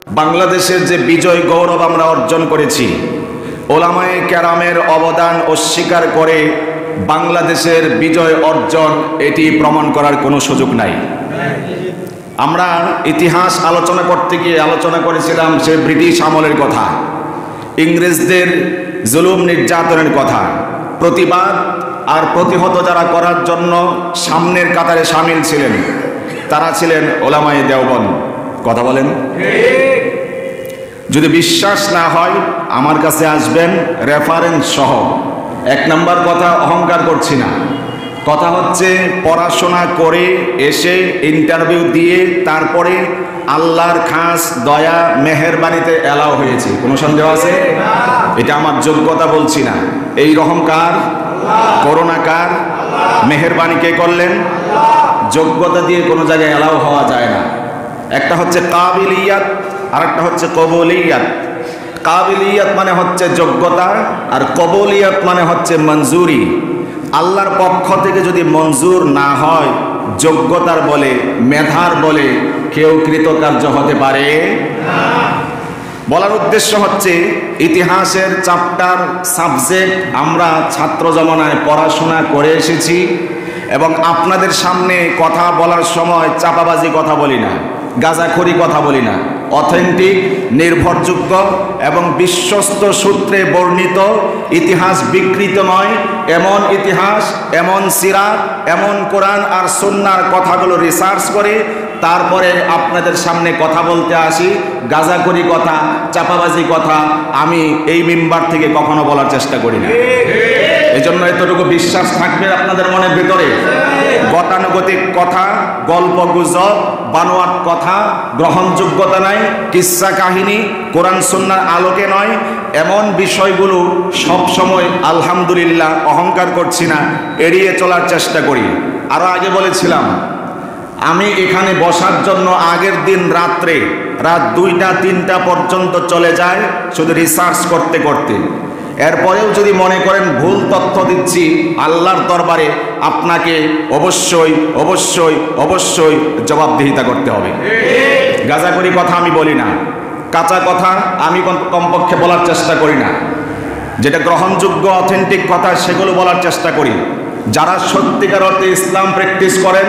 বাংলাদেশের যে বিজয় গৌরব আমরা অর্জন করেছি, ওলামায়ে কেরামের অবদান অস্বীকার করে বাংলাদেশের বিজয় অর্জন এটি প্রমাণ করার কোনো সুযোগ নাই। আমরা ইতিহাস আলোচনা করতে গিয়ে আলোচনা করেছিলাম সে ব্রিটিশ আমলের কথা, ইংরেজদের জুলুম নির্যাতনের কথা। প্রতিবাদ আর প্রতিহত যারা করার জন্য সামনের কাতারে সামিল ছিলেন তারা ছিলেন ওলামায়ে দেওবন্দ। কথা বলেন। যদি বিশ্বাস না হয় আমার কাছে আসবেন রেফারেন্স সহ। এক নাম্বার কথা, অহংকার করছি না, কথা হচ্ছে পড়াশোনা করে এসে ইন্টারভিউ দিয়ে তারপরে আল্লাহর খাস দয়া মেহেরবানিতে এলাও হয়েছে। কোনো সন্দেহ আছে? এটা আমার যোগ্যতা বলছি না। এই রকম কার? করোনা কার? মেহেরবানি কে করলেন? যোগ্যতা দিয়ে কোনো জায়গায় এলাও হওয়া যায় না। একটা হচ্ছে কাবিলিয়াত আর একটা হচ্ছে কবুলিয়াত। কাবিলিয়াত মানে হচ্ছে যোগ্যতা আর কবুলিয়াত মানে হচ্ছে মঞ্জুরি। আল্লাহর পক্ষ থেকে যদি মঞ্জুর না হয়, যোগ্যতার বলে মেধার বলে কেউ কৃতকার্য হতে পারে না। বলার উদ্দেশ্য হচ্ছে ইতিহাসের চ্যাপ্টার সাবজেক্ট আমরা ছাত্র জমানায় পড়াশোনা করে এসেছি এবং আপনাদের সামনে কথা বলার সময় চাপাবাজি কথা বলি না, গাঁজাখড়ি কথা বলি না। অথেন্টিক, নির্ভরযোগ্য এবং বিশ্বস্ত সূত্রে বর্ণিত ইতিহাস বিকৃত নয়, এমন ইতিহাস, এমন সিরাত, এমন কোরআন আর সুন্নাহর কথাগুলো রিসার্চ করে তারপরে আপনাদের সামনে কথা বলতে আসি। গাঁজাখড়ি কথা, চাপাবাজি কথা আমি এই মিম্বার থেকে কখনো বলার চেষ্টা করি না। এজন্য এতটুকু বিশ্বাস থাকবে আপনাদের মনের ভিতরে। গতানুগতিক কথা, গল্প গুজব, বানোয়াট কথা, গ্রহণযোগ্যতা নাই, কিস্সা কাহিনী, কোরআন সুন্নাহর আলোকে নয়, এমন বিষয়গুলো সব সময় আলহামদুলিল্লাহ অহংকার করছি না, এড়িয়ে চলার চেষ্টা করি। আরো আগে বলেছিলাম আমি এখানে বসার জন্য আগের দিন রাত্রে রাত 2টা-3টা পর্যন্ত চলে যায় শুধু রিসার্চ করতে করতে। এরপরেও যদি মনে করেন ভুল তথ্য দিচ্ছি, আল্লাহর দরবারে আপনাকে অবশ্যই অবশ্যই অবশ্যই জবাবদিহিতা করতে হবে। গাঁজাখড়ি কথা আমি বলি না, কাঁচা কথা আমি কমপক্ষে বলার চেষ্টা করি না। যেটা গ্রহণযোগ্য অথেন্টিক কথা সেগুলো বলার চেষ্টা করি। যারা সত্যিকার অর্থে ইসলাম প্র্যাকটিস করেন,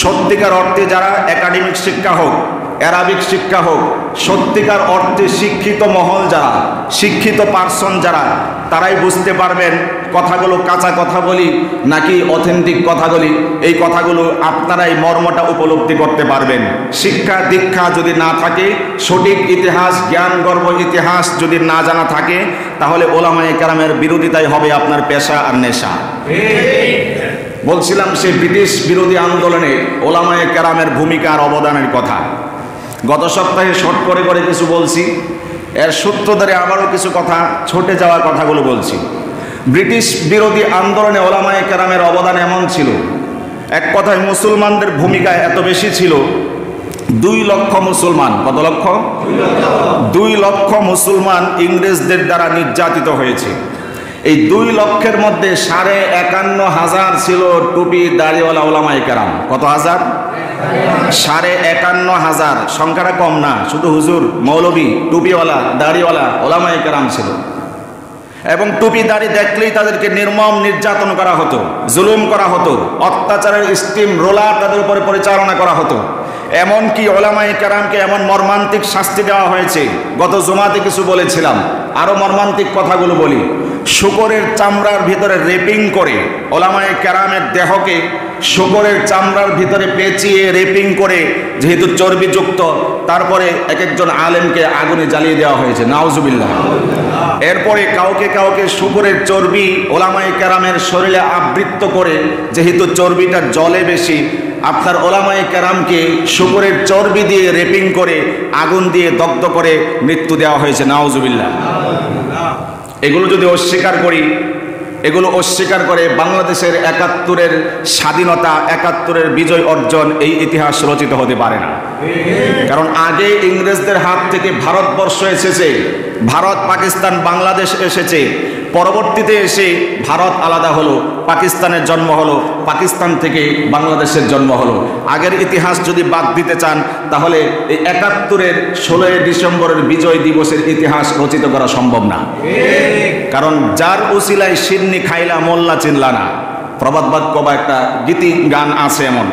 সত্যিকার অর্থে যারা একাডেমিক শিক্ষা হোক, অ্যারাবিক শিক্ষা হোক, সত্যিকার অর্থে শিক্ষিত মহল যারা, শিক্ষিত পার্সন যারা, তারাই বুঝতে পারবেন কথাগুলো কাঁচা কথা বলি নাকি অথেন্টিক কথা বলি। এই কথাগুলো আপনারাই মর্মটা উপলব্ধি করতে পারবেন। শিক্ষা দীক্ষা যদি না থাকে, সঠিক ইতিহাস, জ্ঞান গর্ব ইতিহাস যদি না জানা থাকে, তাহলে ওলামায়ে কেরামের বিরোধিতাই হবে আপনার পেশা আর নেশা। বলছিলাম সেই ব্রিটিশ বিরোধী আন্দোলনে ওলামায়ে কেরামের ভূমিকা আর অবদানের কথা। গত সপ্তাহে শর্ট করে করে কিছু বলছি, এর সূত্র ধরে আবারও কিছু কথা, ছুটে যাওয়ার কথাগুলো বলছি। ব্রিটিশ বিরোধী আন্দোলনে ওলামায়ে কেরামের অবদান এমন ছিল, এক কথায় মুসলমানদের ভূমিকা এত বেশি ছিল, 2 লক্ষ মুসলমান, কত লক্ষ? 2 লক্ষ মুসলমান ইংরেজদের দ্বারা নির্যাতিত হয়েছে। এই 2 লক্ষের মধ্যে 51,500 ছিল টুপি দাড়িওয়ালা ওলামায়ে কেরাম। কত হাজার? 51,500। সংখ্যাটা কম না, শুধু হুজুর, মৌলবী, টুপিওয়ালা, দাড়িওয়ালা ওলামায়ে কেরাম ছিল। এবং টুপি দাড়ি দেখলেই তাদেরকে নির্মম নির্যাতন করা হতো, জুলুম করা হতো, অত্যাচারের স্টিম রোলার তাদের উপরে পরিচালনা করা হতো। এমনকি ওলামায়ে কেরামকে এমন মর্মান্তিক শাস্তি দেওয়া হয়েছে, গত জুমাতে কিছু বলেছিলাম, আরো মর্মান্তিক কথাগুলো বলি। শুকরের চামড়ার ভিতরে রেপিং করে ওলামায়ে কেরামের দেহকে শুকরের চামড়ার ভিতরে পেঁচিয়ে রেপিং করে, যেহেতু চর্বিযুক্ত, তারপরে এক একজন আলেমকে আগুনে জ্বালিয়ে দেওয়া হয়েছে, নাউজুবিল্লাহ। এরপরে কাউকে কাউকে শুকরের চর্বি ওলামায়ে কেরামের শরীরে আবৃত করে, যেহেতু চর্বিটা জলে বেশি, আপনার ওলামায়ে কেরামকে শুকরের চর্বি দিয়ে রেপিং করে আগুন দিয়ে দগ্ধ করে মৃত্যু দেওয়া হয়েছে, নাউজুবিল্লাহ। এগুলো যদি অস্বীকার করি, এগুলো অস্বীকার করে বাংলাদেশের 71-এর স্বাধীনতা, 71-এর বিজয় অর্জন, এই ইতিহাস রচিত হতে পারে না। কারণ আগে ইংরেজদের হাত থেকে ভারতবর্ষ এসেছে, ভারত, পাকিস্তান, বাংলাদেশ এসেছে, পরবর্তীতে এসে ভারত আলাদা হলো, পাকিস্তানের জন্ম হলো, পাকিস্তান থেকে বাংলাদেশের জন্ম হলো। আগের ইতিহাস যদি বাদ দিতে চান তাহলে এই ৭১-এর ১৬ই ডিসেম্বরের বিজয় দিবসের ইতিহাস রচিত করা সম্ভব না। কারণ যার উসিলায় সিন্নি খাইলা মোল্লা চিনলা না, প্রবাদ বাক্য বা একটা গীতি গান আছে এমন,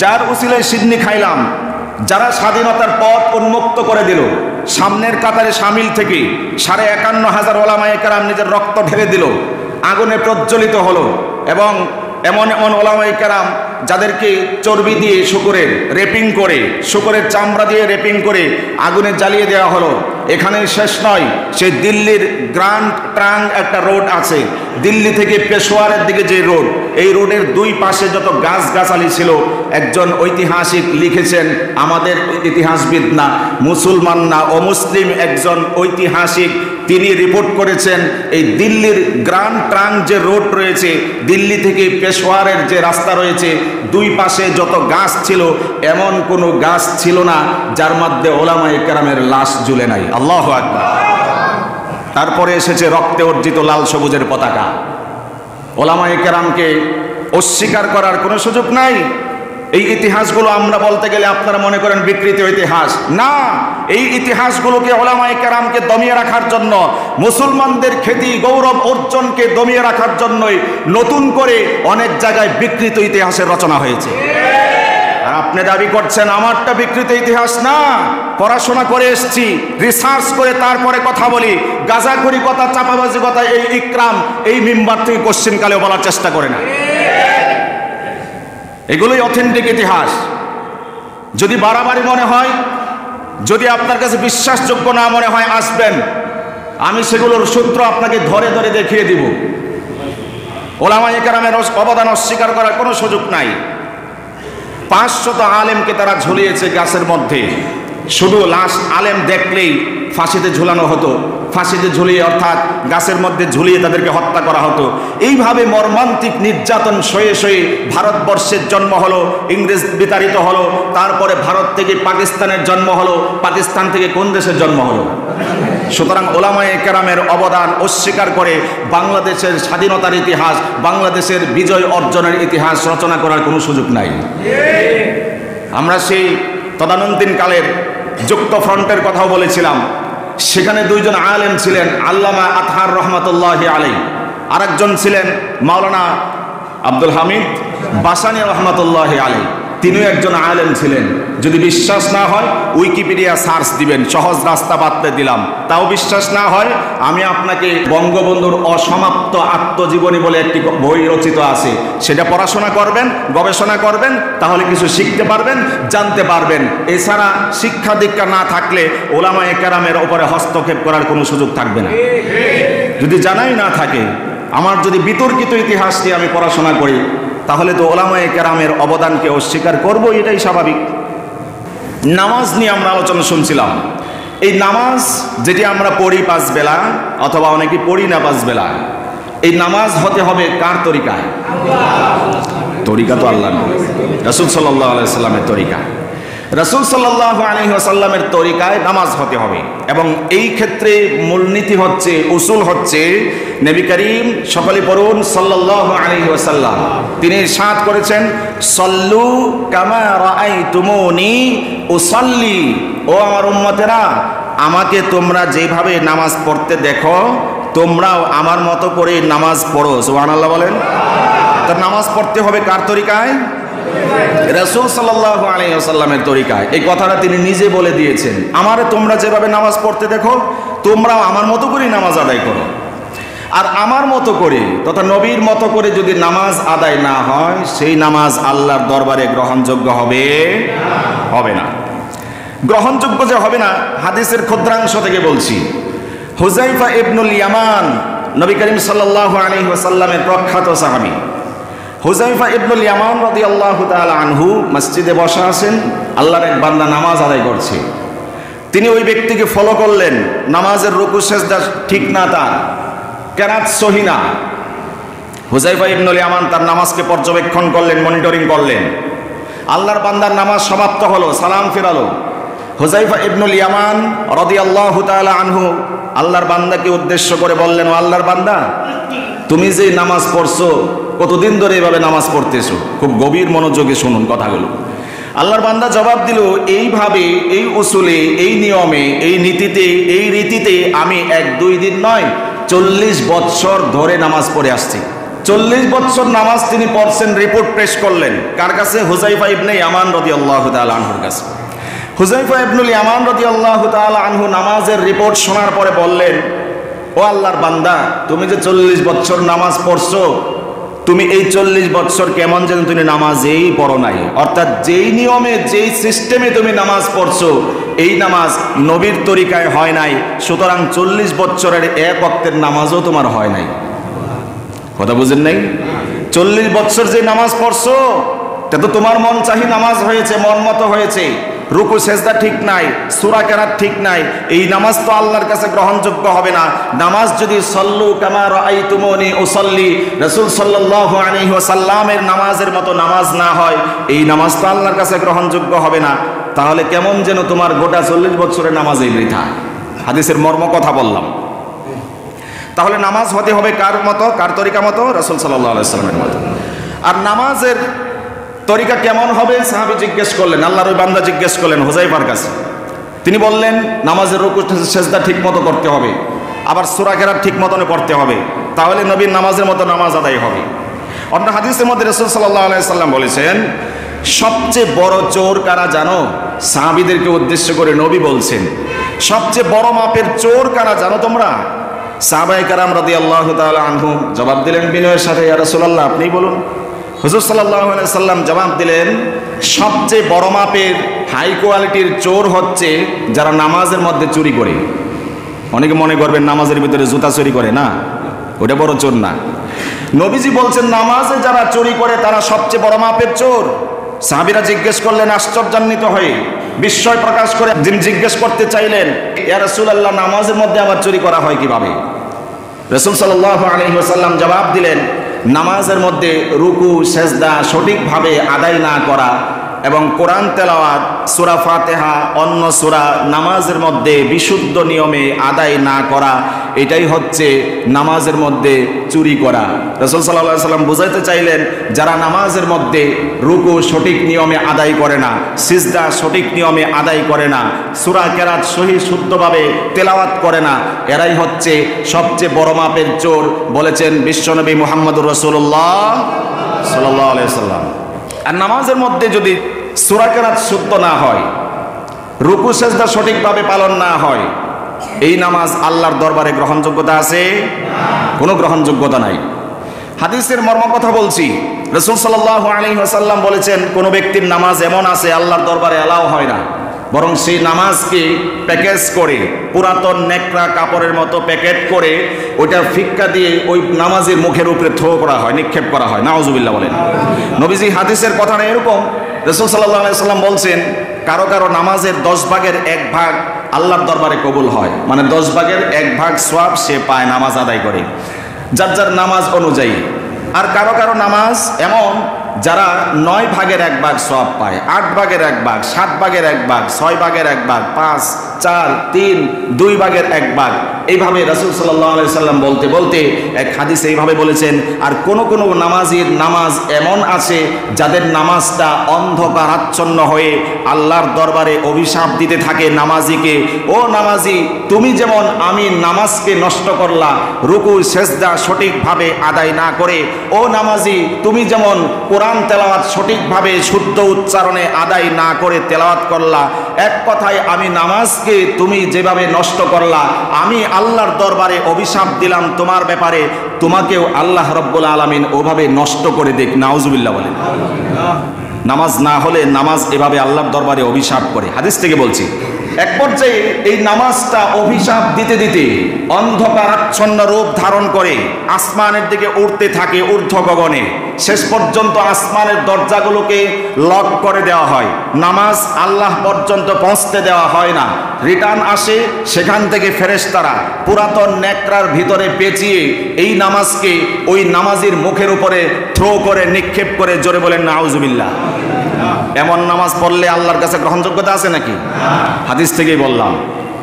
যার উসিলায় সিন্নি খাইলাম, যারা স্বাধীনতার পথ উন্মুক্ত করে দিল, সামনের কাতারে সামিল থেকে ৫১,৫০০ ওলামায়ে কেরাম নিজের রক্ত ঢেলে দিল, আগুনে প্রজ্বলিত হলো, এবং এমন এমন ওলামায়ে কেরাম যাদেরকে চর্বি দিয়ে শুকরের রেপিং করে, শুকরের চামড়া দিয়ে রেপিং করে আগুনে জ্বালিয়ে দেওয়া হলো। এখানেই শেষ নয়, সেই দিল্লির গ্র্যান্ড ট্রাঙ্ক একটা রোড আছে, দিল্লি থেকে পেশোয়ারের দিকে যে রোড, এই রোডের দুই পাশে যত গাছগাছালি ছিল, একজন ঐতিহাসিক লিখেছেন, আমাদের ইতিহাসবিদ না, মুসলমান না, অমুসলিম একজন ঐতিহাসিক, তিনি রিপোর্ট করেছেন এই দিল্লির গ্র্যান্ড ট্রাঙ্ক যে রোড রয়েছে, দিল্লি থেকে পেশোয়ারের যে রাস্তা রয়েছে, দুই পাশে যত গাছ ছিল এমন কোনো গাছ ছিল না যার মধ্যে ওলামায়ে কেরামের লাশ ঝুলে নাই। আল্লাহু আকবার। তারপরে এসেছে রক্তে অর্জিত লাল সবুজের পতাকা। ওলামায়ে কেরামকে অস্বীকার করার কোনো সুযোগ নাই। এই ইতিহাসগুলো আমরা বলতে গেলে আপনারা মনে করেন বিকৃত ইতিহাস, না, এই ইতিহাসগুলোকে ওলামায়ে কেরামকে দমিয়ে রাখার জন্য, মুসলমানদের খ্যাতি গৌরব অর্জনকে দমিয়ে রাখার জন্যই নতুন করে অনেক জায়গায় বিকৃত ইতিহাসের রচনা হয়েছে। আর আপনি দাবি করছেন আমারটা বিকৃত ইতিহাস না, পড়াশোনা করে এসছি, রিসার্চ করে তারপরে কথা বলি, গাঁজাখুরি কথা, চাপাবাজি কথা এই ইকরাম এই মিম্বার থেকে কোশ্চেনকালেও বলার চেষ্টা করে না। এগুলোই অথেন্টিক ইতিহাস। যদি বাড়াবাড়ি মনে হয়, যদি আপনার কাছে বিশ্বাসযোগ্য না মনে হয়, আসবেন, আমি সেগুলোর সূত্র আপনাকে ধরে ধরে দেখিয়ে দিব। ওলামায়ে কেরামের অবদান অস্বীকার করার কোনো সুযোগ নাই। ৫০০ আলেমকে তারা ঝুলিয়েছে গাছের মধ্যে, শুধু লাশ আলেম দেখলেই ফাঁসিতে ঝুলানো হতো, ফাঁসিতে ঝুলিয়ে অর্থাৎ গাছের মধ্যে ঝুলিয়ে তাদেরকে হত্যা করা হতো। এইভাবে মর্মান্তিক নির্যাতন সয়ে সয়ে ভারতবর্ষের জন্ম হলো, ইংরেজ বিতাড়িত হলো, তারপরে ভারত থেকে পাকিস্তানের জন্ম হলো, পাকিস্তান থেকে কোন দেশের জন্ম হলো? সুতরাং ওলামায়ে কেরামের অবদান অস্বীকার করে বাংলাদেশের স্বাধীনতার ইতিহাস, বাংলাদেশের বিজয় অর্জনের ইতিহাস রচনা করার কোনো সুযোগ নাই। আমরা সেই তদানীন্তন কালের যুক্ত ফ্রন্টের কথাও বলেছিলাম, সেখানে দুইজন আলেম ছিলেন, আল্লামা আতহার রহমাতুল্লাহি আলাইহি, আরেকজন ছিলেন মাওলানা আব্দুল হামিদ বাসানী রহমাতুল্লাহি আলাইহি, তিনিও একজন আলেম ছিলেন। যদি বিশ্বাস না হয় উইকিপিডিয়া সার্চ দিবেন, সহজ রাস্তা বাতলে দিলাম। তাও বিশ্বাস না হয়, আমি আপনাকে বঙ্গবন্ধুর অসমাপ্ত আত্মজীবনী বলে একটি বই রচিত আছে, সেটা পড়াশোনা করবেন, গবেষণা করবেন, তাহলে কিছু শিখতে পারবেন, জানতে পারবেন। এছাড়া শিক্ষা দীক্ষা না থাকলে ওলামায়ে কেরামের উপরে হস্তক্ষেপ করার কোনো সুযোগ থাকবে না। যদি জানাই না থাকে, আমার যদি বিতর্কিত ইতিহাস নিয়ে আমি পড়াশোনা করি, তাহলে তো ওলামায়ে কেরামের অবদানকে অস্বীকার করব, এটাই স্বাভাবিক। নামাজ নিয়ে আমরা আলোচনা শুনছিলাম। এই নামাজ যেটি আমরা পড়ি ৫ বেলা, অথবা অনেকে পড়ি না ৫ বেলা, এই নামাজ হতে হবে কার তরিকায়? তরিকা তো আল্লাহ নবী রাসূল সাল্লাল্লাহু আলাইহি ওয়াসাল্লামের তরিকা। রাসূল সাল্লাল্লাহু আলাইহি ওয়াসাল্লামের তরিকায় নামাজ হতে হবে, এবং এই ক্ষেত্রে মূলনীতি হচ্ছে, উসুল হচ্ছে, নবী করিম সকলে পড়ুন সাল্লাল্লাহু আলাইহি ওয়াসাল্লাম, তিনি ইরশাদ করেছেন, সল্লু কামা রাআইতুমুনি উসাল্লি, ও আমার উম্মতেরা, আমাকে তোমরা যেভাবে নামাজ পড়তে দেখো, তোমরাও আমার মতো করে নামাজ পড়ো। সুবহানাল্লাহ বলেন। তো নামাজ পড়তে হবে কার তরিকায়? রাসূল সাল্লাল্লাহু আলাইহি ওয়াসাল্লামের তরিকায়। এই কথাটা তিনি নিজে বলে দিয়েছেন, আমারে তোমরা যেভাবে নামাজ পড়তে দেখো, তোমরাও আমার মতো করে নামাজ আদায় করো। আর আমার মতো করে তথা নবীর মতো করে যদি নামাজ আদায় না হয়, সেই নামাজ আল্লাহর দরবারে গ্রহণযোগ্য হবে না। গ্রহণযোগ্য যে হবে না, হাদিসের ক্ষুদ্রাংশ থেকে বলছি। হুযায়ফা ইবনুল ইয়ামান, নবী করিম সাল্লাল্লাহু আলাইহি ওয়াসাল্লামের প্রখ্যাত সাহাবী। হুযায়ফা ইবনুল ইয়ামান রাদিয়াল্লাহু তাআলা আনহু মসজিদে বসা আছেন, আল্লাহর এক বান্দা নামাজ আদায় করছে। তিনি ওই ব্যক্তিকে ফলো করলেন, নামাজের রুকু সিজদা ঠিক না, তার কেরাত সহি না। হুযায়ফা ইবনুল ইয়ামান তার নামাজকে পর্যবেক্ষণ করলেন, মনিটরিং করলেন। আল্লাহর বান্দার নামাজ সমাপ্ত হলো, সালাম ফিরালো। হুযায়ফা ইবনুল ইয়ামান রাদিয়াল্লাহু তাআলা আনহু আল্লাহর বান্দাকে উদ্দেশ্য করে বললেন, ও আল্লাহর বান্দা, তুমি যে নামাজ পড়ছো কতদিন ধরে এভাবে নামাজ পড়তেছো? খুব গভীর মনোযোগে শুনুন কথাগুলো। আল্লাহর বান্দা জবাব দিল, এইভাবে, এই উসুলে, এই নিয়মে, এই নীতিতে, এই রীতিতে আমি 1-2 দিন নয় 40 বৎসর ধরে নামাজ পড়ে আসছি। 40 বৎসর নামাজ তিনি পড়ছেন, রিপোর্ট পেশ করলেন কার কাছে? হুযায়ফা ইবনে ইয়ামান রাদিয়াল্লাহু তাআলা আনহুর কাছে। হুযায়ফা ইবনুল ইয়ামান রাদিয়াল্লাহু তাআলা আনহু নামাজের রিপোর্ট শোনার পরে বললেন, ও আল্লাহর বান্দা, তুমি যে 40 বৎসর নামাজ পড়ছো, তুমি এই 40 বৎসর কেমন যেন তুমি নামাজেই পড়ো নাই। অর্থাৎ যেই নিয়মে, যেই সিস্টেমে তুমি নামাজ পড়ছো, এই নামাজ নবীর তরিকায় হয় নাই, সুতরাং 40 বৎসরের এক ওয়াক্তের নামাজও তোমার হয় নাই। কথা বুঝেন নাই? 40 বৎসর যে নামাজ পড়ছো তা তো তোমার মন চাহি নামাজ হয়েছে, মন মতো হয়েছে, রুকু সেজদা ঠিক নাই, সূরা কেরাত ঠিক নাই, এই নামাজ তো আল্লাহর কাছে গ্রহণযোগ্য হবে না। নামাজ যদি সল্লু কামা রাআইতুমুনি উসাল্লি, রাসূল সাল্লাল্লাহু আলাইহি ওয়াসাল্লামের নামাজের মতো নামাজ না হয়, এই নামাজ তো আল্লাহর কাছে গ্রহণযোগ্য হবে না। তাহলে কেমন যেন তোমার গোটা 40 বছরের নামাজই বৃথা। হাদিসের মর্ম কথা বললাম। তাহলে নামাজ হতে হবে কার মতো, কার তরিকা মতো? রাসূল সাল্লাল্লাহু আলাইহি ওয়াসাল্লামের মতো। আর নামাজের তরিকা কেমন হবে? সাহাবী জিজ্ঞেস করলেন, আল্লাহর ওই বান্দা জিজ্ঞেস করলেন হুযায়ফার কাছে। তিনি বললেন, নামাজের রুকু সেজদা ঠিক মতো করতে হবে, আবার সূরা কেরাত ঠিক মতন পড়তে হবে, তাহলে নবীর নামাজের মতো নামাজ আদায় হবে। অন্য হাদিসের মধ্যে রাসূল সাল্লাল্লাহু আলাইহি ওয়াসাল্লাম বলেছেন, সবচেয়ে বড় চোর কারা জানো? সাহাবীদেরকে উদ্দেশ্য করে নবী বলছেন, সবচেয়ে বড় মাপের চোর কারা জানো তোমরা? সাহাবায়ে কেরাম রাদিয়াল্লাহু তাআলা আনহুম জবাব দিলেন বিনয়ের সাথে, ইয়া রাসূলুল্লাহ, আপনিই বলুন। হুজুর সাল্লাল্লাহু আলাইহি সাল্লাম জবাব দিলেন, সবচেয়ে বড় মাপের হাই কোয়ালিটির চোর হচ্ছে যারা নামাজের মধ্যে চুরি করে। অনেকে মনে করবেন নামাজের ভিতরে জুতা চুরি করে, না, ওটা বড় চোর না। নবীজি বলছেন নামাজে যারা চুরি করে তারা সবচেয়ে বড় মাপের চোর। সাহাবীরা জিজ্ঞেস করলেন আশ্চর্যান্বিত হয়ে, বিস্ময় প্রকাশ করে জিজ্ঞেস করতে চাইলেন, ইয়া রাসূলুল্লাহ, নামাজের মধ্যে আবার চুরি করা হয় কিভাবে? রাসূল সাল্লাল্লাহু আলাইহি ওয়াসাল্লাম জবাব দিলেন, নামাজের মধ্যে রুকু সেজদা সঠিকভাবে আদায় না করা এবং কোরআন তেলাওয়াত, সূরা ফাতিহা, অন্য সূরা নামাজের মধ্যে বিশুদ্ধ নিয়মে আদায় না করা, এটাই হচ্ছে নামাজের মধ্যে চুরি করা। রাসূল সাল্লাল্লাহু আলাইহি ওয়াসাল্লাম বুঝাইতে চাইলেন, যারা নামাজের মধ্যে রুকু সঠিক নিয়মে আদায় করে না, সিজদা সঠিক নিয়মে আদায় করে না, সূরা কেরাত সহি শুদ্ধভাবে তেলাওয়াত করে না, এরাই হচ্ছে সবচেয়ে বড় মাপের চোর, বলেছেন বিশ্বনবী মুহাম্মদুর রাসূলুল্লাহ সাল্লাল্লাহু আলাইহি ওয়াসাল্লাম। আর নামাজের মধ্যে যদি সূরা কেরাত শুদ্ধ না হয়, রুকু সেজদা সঠিকভাবে পালন না হয়, এই নামাজ আল্লাহর দরবারে গ্রহণযোগ্যতা আছে? কোনো গ্রহণযোগ্যতা নাই। হাদিসের মর্ম কথা বলছি। রাসূল সাল্লাল্লাহু আলাইহি ওয়াসাল্লাম বলেছেন, কোন ব্যক্তির নামাজ এমন আছে আল্লাহর দরবারে এলাও হয় না, বরং সেই নামাজকে প্যাকেজ করে, পুরাতন নেকড়া কাপড়ের মতো প্যাকেট করে ওইটা ফিক্কা দিয়ে ওই নামাজের মুখের উপরে থ্রো করা হয়, নিক্ষেপ করা হয়। নাউজুবিল্লাহ বলেন। নবীজি হাদিসের কথাটা এরকম। রাসূল সাল্লাল্লাহু আলাইহি ওয়াসাল্লাম বলছেন, কারো কারো নামাজের 10 ভাগের 1 ভাগ আল্লাহর দরবারে কবুল হয়, মানে 10 ভাগের 1 ভাগ সওয়াব সে পায় নামাজ আদায় করে, যার যার নামাজ অনুযায়ী। আর কারো কারো নামাজ এমন যারা 9 ভাগের 1 ভাগ সওয়াব পায়, 8 ভাগের 1 ভাগ, 7 ভাগের 1 ভাগ, 6 ভাগের 1 ভাগ, 5, 4, 3, 2 ভাগের 1 ভাগ, এইভাবে রাসূল সাল্লাল্লাহু আলাইহি সাল্লাম বলতে বলতে এক হাদিসে এইভাবে বলেছেন। আর কোন কোন নামাজীর নামাজ এমন আছে যাদের নামাজটা অন্ধকারাচ্ছন্ন হয়ে আল্লাহর দরবারে অভিশাপ দিতে থাকে নামাজিকে, ও নামাজি, তুমি যেমন আমি নামাজকে নষ্ট করলা রুকু সেজদা সঠিকভাবে আদায় না করে, ও নামাজি, তুমি যেমন কোরআন তেলাওয়াত সঠিকভাবে শুদ্ধ উচ্চারণে আদায় না করে তেলাওয়াত করলা, এক কথায় আমি নামাজকে তুমি যেভাবে নষ্ট করলা, আমি আল্লাহর দরবারে অভিশাপ দিলাম তোমার ব্যাপারে, তোমাকেও আল্লাহ রাব্বুল আলামিন ওভাবে নষ্ট করে দেখ। নাউজুবিল্লাহ বলেন। নামাজ না হলে নামাজ এভাবে আল্লাহর দরবারে অভিশাপ করে। হাদিস থেকে বলছি। এক পর্যায়ে এই নামাজটা অভিশাপ দিতে দিতে অন্ধকারাচ্ছন্ন রূপ ধারণ করে আসমানের দিকে উঠতে থাকে ঊর্ধ্ব গগনে। শেষ পর্যন্ত আসমানের দরজাগুলোকে লক করে দেওয়া হয়, নামাজ আল্লাহ পর্যন্ত পৌঁছতে দেওয়া হয় না। রিটার্ন আসে, সেখান থেকে ফেরেশতারা পুরাতন নেকড়ার ভিতরে পেঁচিয়ে এই নামাজকে ওই নামাজির মুখের উপরে থ্রো করে, নিক্ষেপ করে। জোরে বলেন নাউজুবিল্লাহ। এমন নামাজ পড়লে আল্লাহর কাছে গ্রহণযোগ্যতা আছে নাকি? হাদিস থেকেই বললাম।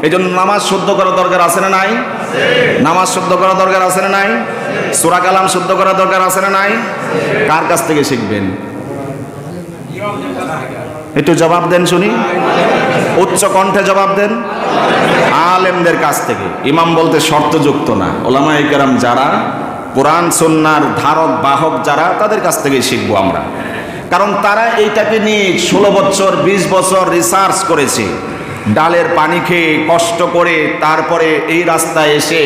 এই জন্য নামাজ শুদ্ধ করা দরকার আছে না নাই? নামাজ শুদ্ধ করা দরকার আছে না নাই? সূরা কালাম শুদ্ধ করা দরকার আছে না নাই? কার কাছ থেকে শিখবেন? একটু জবাব দেন শুনি, উচ্চ কণ্ঠে জবাব দেন। আলেমদের কাছ থেকে। ইমাম বলতে শর্তযুক্ত না, উলামায়ে কেরাম যারা, কোরআন সুন্নাহর ধারক বাহক যারা, তাদের কাছ থেকেই শিখবো আমরা। কারণ তারা এইটাকে নিয়ে 16 বছর 20 বছর রিসার্চ করেছে, ডালের পানি খেয়ে কষ্ট করে তারপরে এই রাস্তায় এসে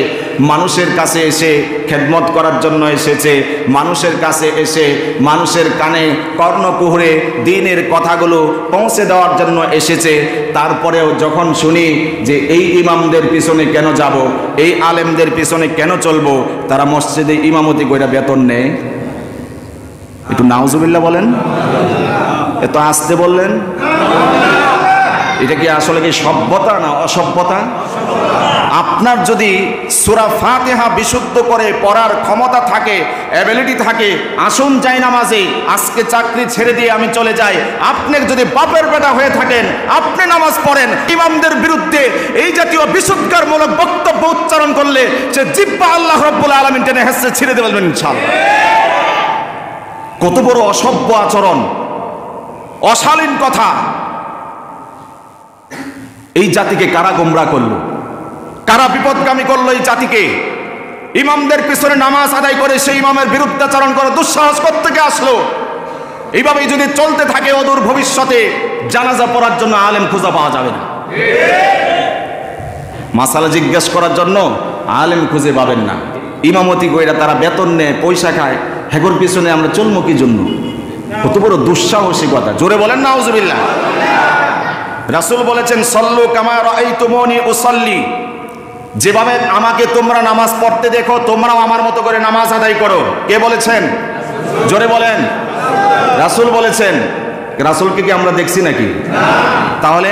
মানুষের কাছে এসে খেদমত করার জন্য এসেছে, মানুষের কাছে এসে মানুষের কানে কর্ণকুহরে দ্বীনের কথাগুলো পৌঁছে দেওয়ার জন্য এসেছে। তারপরেও যখন শুনি যে এই ইমামদের পিছনে কেন যাব, এই আলেমদের পিছনে কেন চলবো, তারা মসজিদে ইমামতি কইরা বেতন নেয়। একটু নাউজুবিল্লাহ বলেন, এত আসতে বললেন। এটা কি আসলে কি সভ্যতা না অসভ্যতা? আপনার যদি সূরা ফাতিহা বিশুদ্ধ করে পড়ার ক্ষমতা থাকে, অ্যাবিলিটি থাকে, আসুন যাই নামাজে, আজকে চাকরি ছেড়ে দিয়ে আমি চলে যাই। আপনি যদি বাপের বেটা হয়ে থাকেন, আপনি নামাজ পড়েন, ইমামদের বিরুদ্ধে এই জাতীয় বিশুদ্ধমূলক বক্তব্য উচ্চারণ করলে সে জিহ্বা আল্লাহ রাব্বুল আলামিন টেনে হেসে ছিঁড়ে দেবেন ইনশাআল্লাহ। কত বড় অসভ্য আচরণ, অশালীন কথা। এই জাতিকে কারা গোমরা করলো, কারা বিপদগামী করলো এই জাতিকে? ইমামদের পিছনে নামাজ আদায় করে সেই ইমামের বিরুদ্ধাচরণ করে দুঃসাহস থেকে আসলো। এইভাবেই যদি চলতে থাকে অদূর ভবিষ্যতে জানাজা পড়ার জন্য আলেম খুঁজে পাওয়া যাবে না, মাসালা জিজ্ঞেস করার জন্য আলেম খুঁজে পাবেন না। ইমামতি কইরা তারা বেতন নেয়, পয়সা খায়, হেগোর পিছনে আমরা চলবো কি জন্য? কত বড় দুঃসাহসিকতা! জোরে বলেন নাউজুবিল্লাহ। রাসূল বলেছেন, সল্লু কামা রাআইতুমুনি উসাল্লি, যেভাবে আমাকে তোমরা নামাজ পড়তে দেখো তোমরাও আমার মতো করে নামাজ আদায় করো। কে বলেছেন? জোরে বলেন। রাসূল বলেছেন। রাসূলকে কি আমরা দেখছি নাকি? তাহলে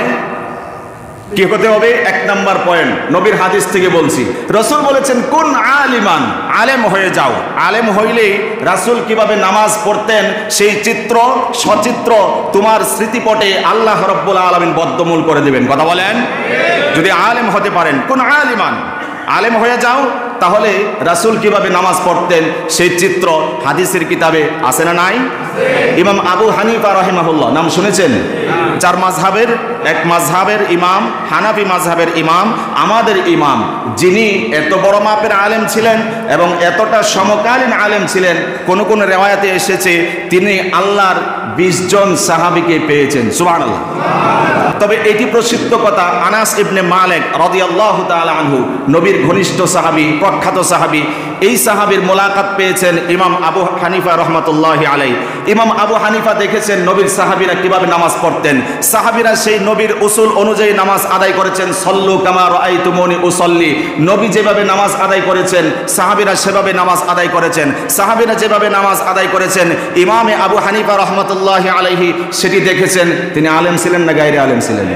কি হতে হবে? 1 নাম্বার পয়েন্ট, নবীর হাদিস থেকে বলছি। রাসূল বলেছেন, কুন আলিমান, আলেম হয়ে যাও। আলেম হইলেই রাসূল কিভাবে নামাজ পড়তেন সেই চিত্র সচিত্র তোমার স্মৃতিপটে আল্লাহ রাব্বুল আলামিন বদ্ধমূল করে দিবেন। কথা বলেন। যদি আলেম হতে পারেন, কুন আলিমান, আলেম হয়ে যাও, তাহলে রাসূল কিভাবে নামাজ পড়তেন সেই চিত্র হাদিসের কিতাবে আছে না নাই? ইমাম আবু হানিফা রাহিমাহুল্লাহ, নাম শুনেছেন? 4 মাযহাবের এক মাযহাবের ইমাম, হানাফি মাযহাবের ইমাম, আমাদের ইমাম, যিনি এত বড় মাপের আলেম ছিলেন এবং এতটা সমকালীন আলেম ছিলেন, কোন কোন রিওয়ায়াতে এসেছে তিনি আল্লাহর 20 জন সাহাবীকে পেয়েছেন। সুবহানাল্লাহ। তবে এটি প্রসিদ্ধ কথা, আনাস ইবনে মালিক রাদিয়াল্লাহু তাআলা আনহু, নবীর ঘনিষ্ঠ সাহাবী, প্রখ্যাত সাহাবী, এই সাহাবীর মোলাকাত পেয়েছেন ইমাম আবু হানিফা রাহমাতুল্লাহি আলাইহি। ইমাম আবু হানিফা দেখেছেন নবীর সাহাবীরা কিভাবে নামাজ পড়তেন, সাহাবীরা সেই নবীর উসুল অনুযায়ী নামাজ আদায় করেছেন। সল্লু কামা রাআইতুমুনি উসাল্লি, নবী যেভাবে নামাজ আদায় করেছেন সাহাবীরা সেভাবে নামাজ আদায় করেছেন। সাহাবীরা যেভাবে নামাজ আদায় করেছেন ইমামে আবু হানিফা রাহমাতুল্লাহি আলাইহি সেটি দেখেছেন। তিনি আলেম ছিলেন না গায়রে আলেম ছিলেন?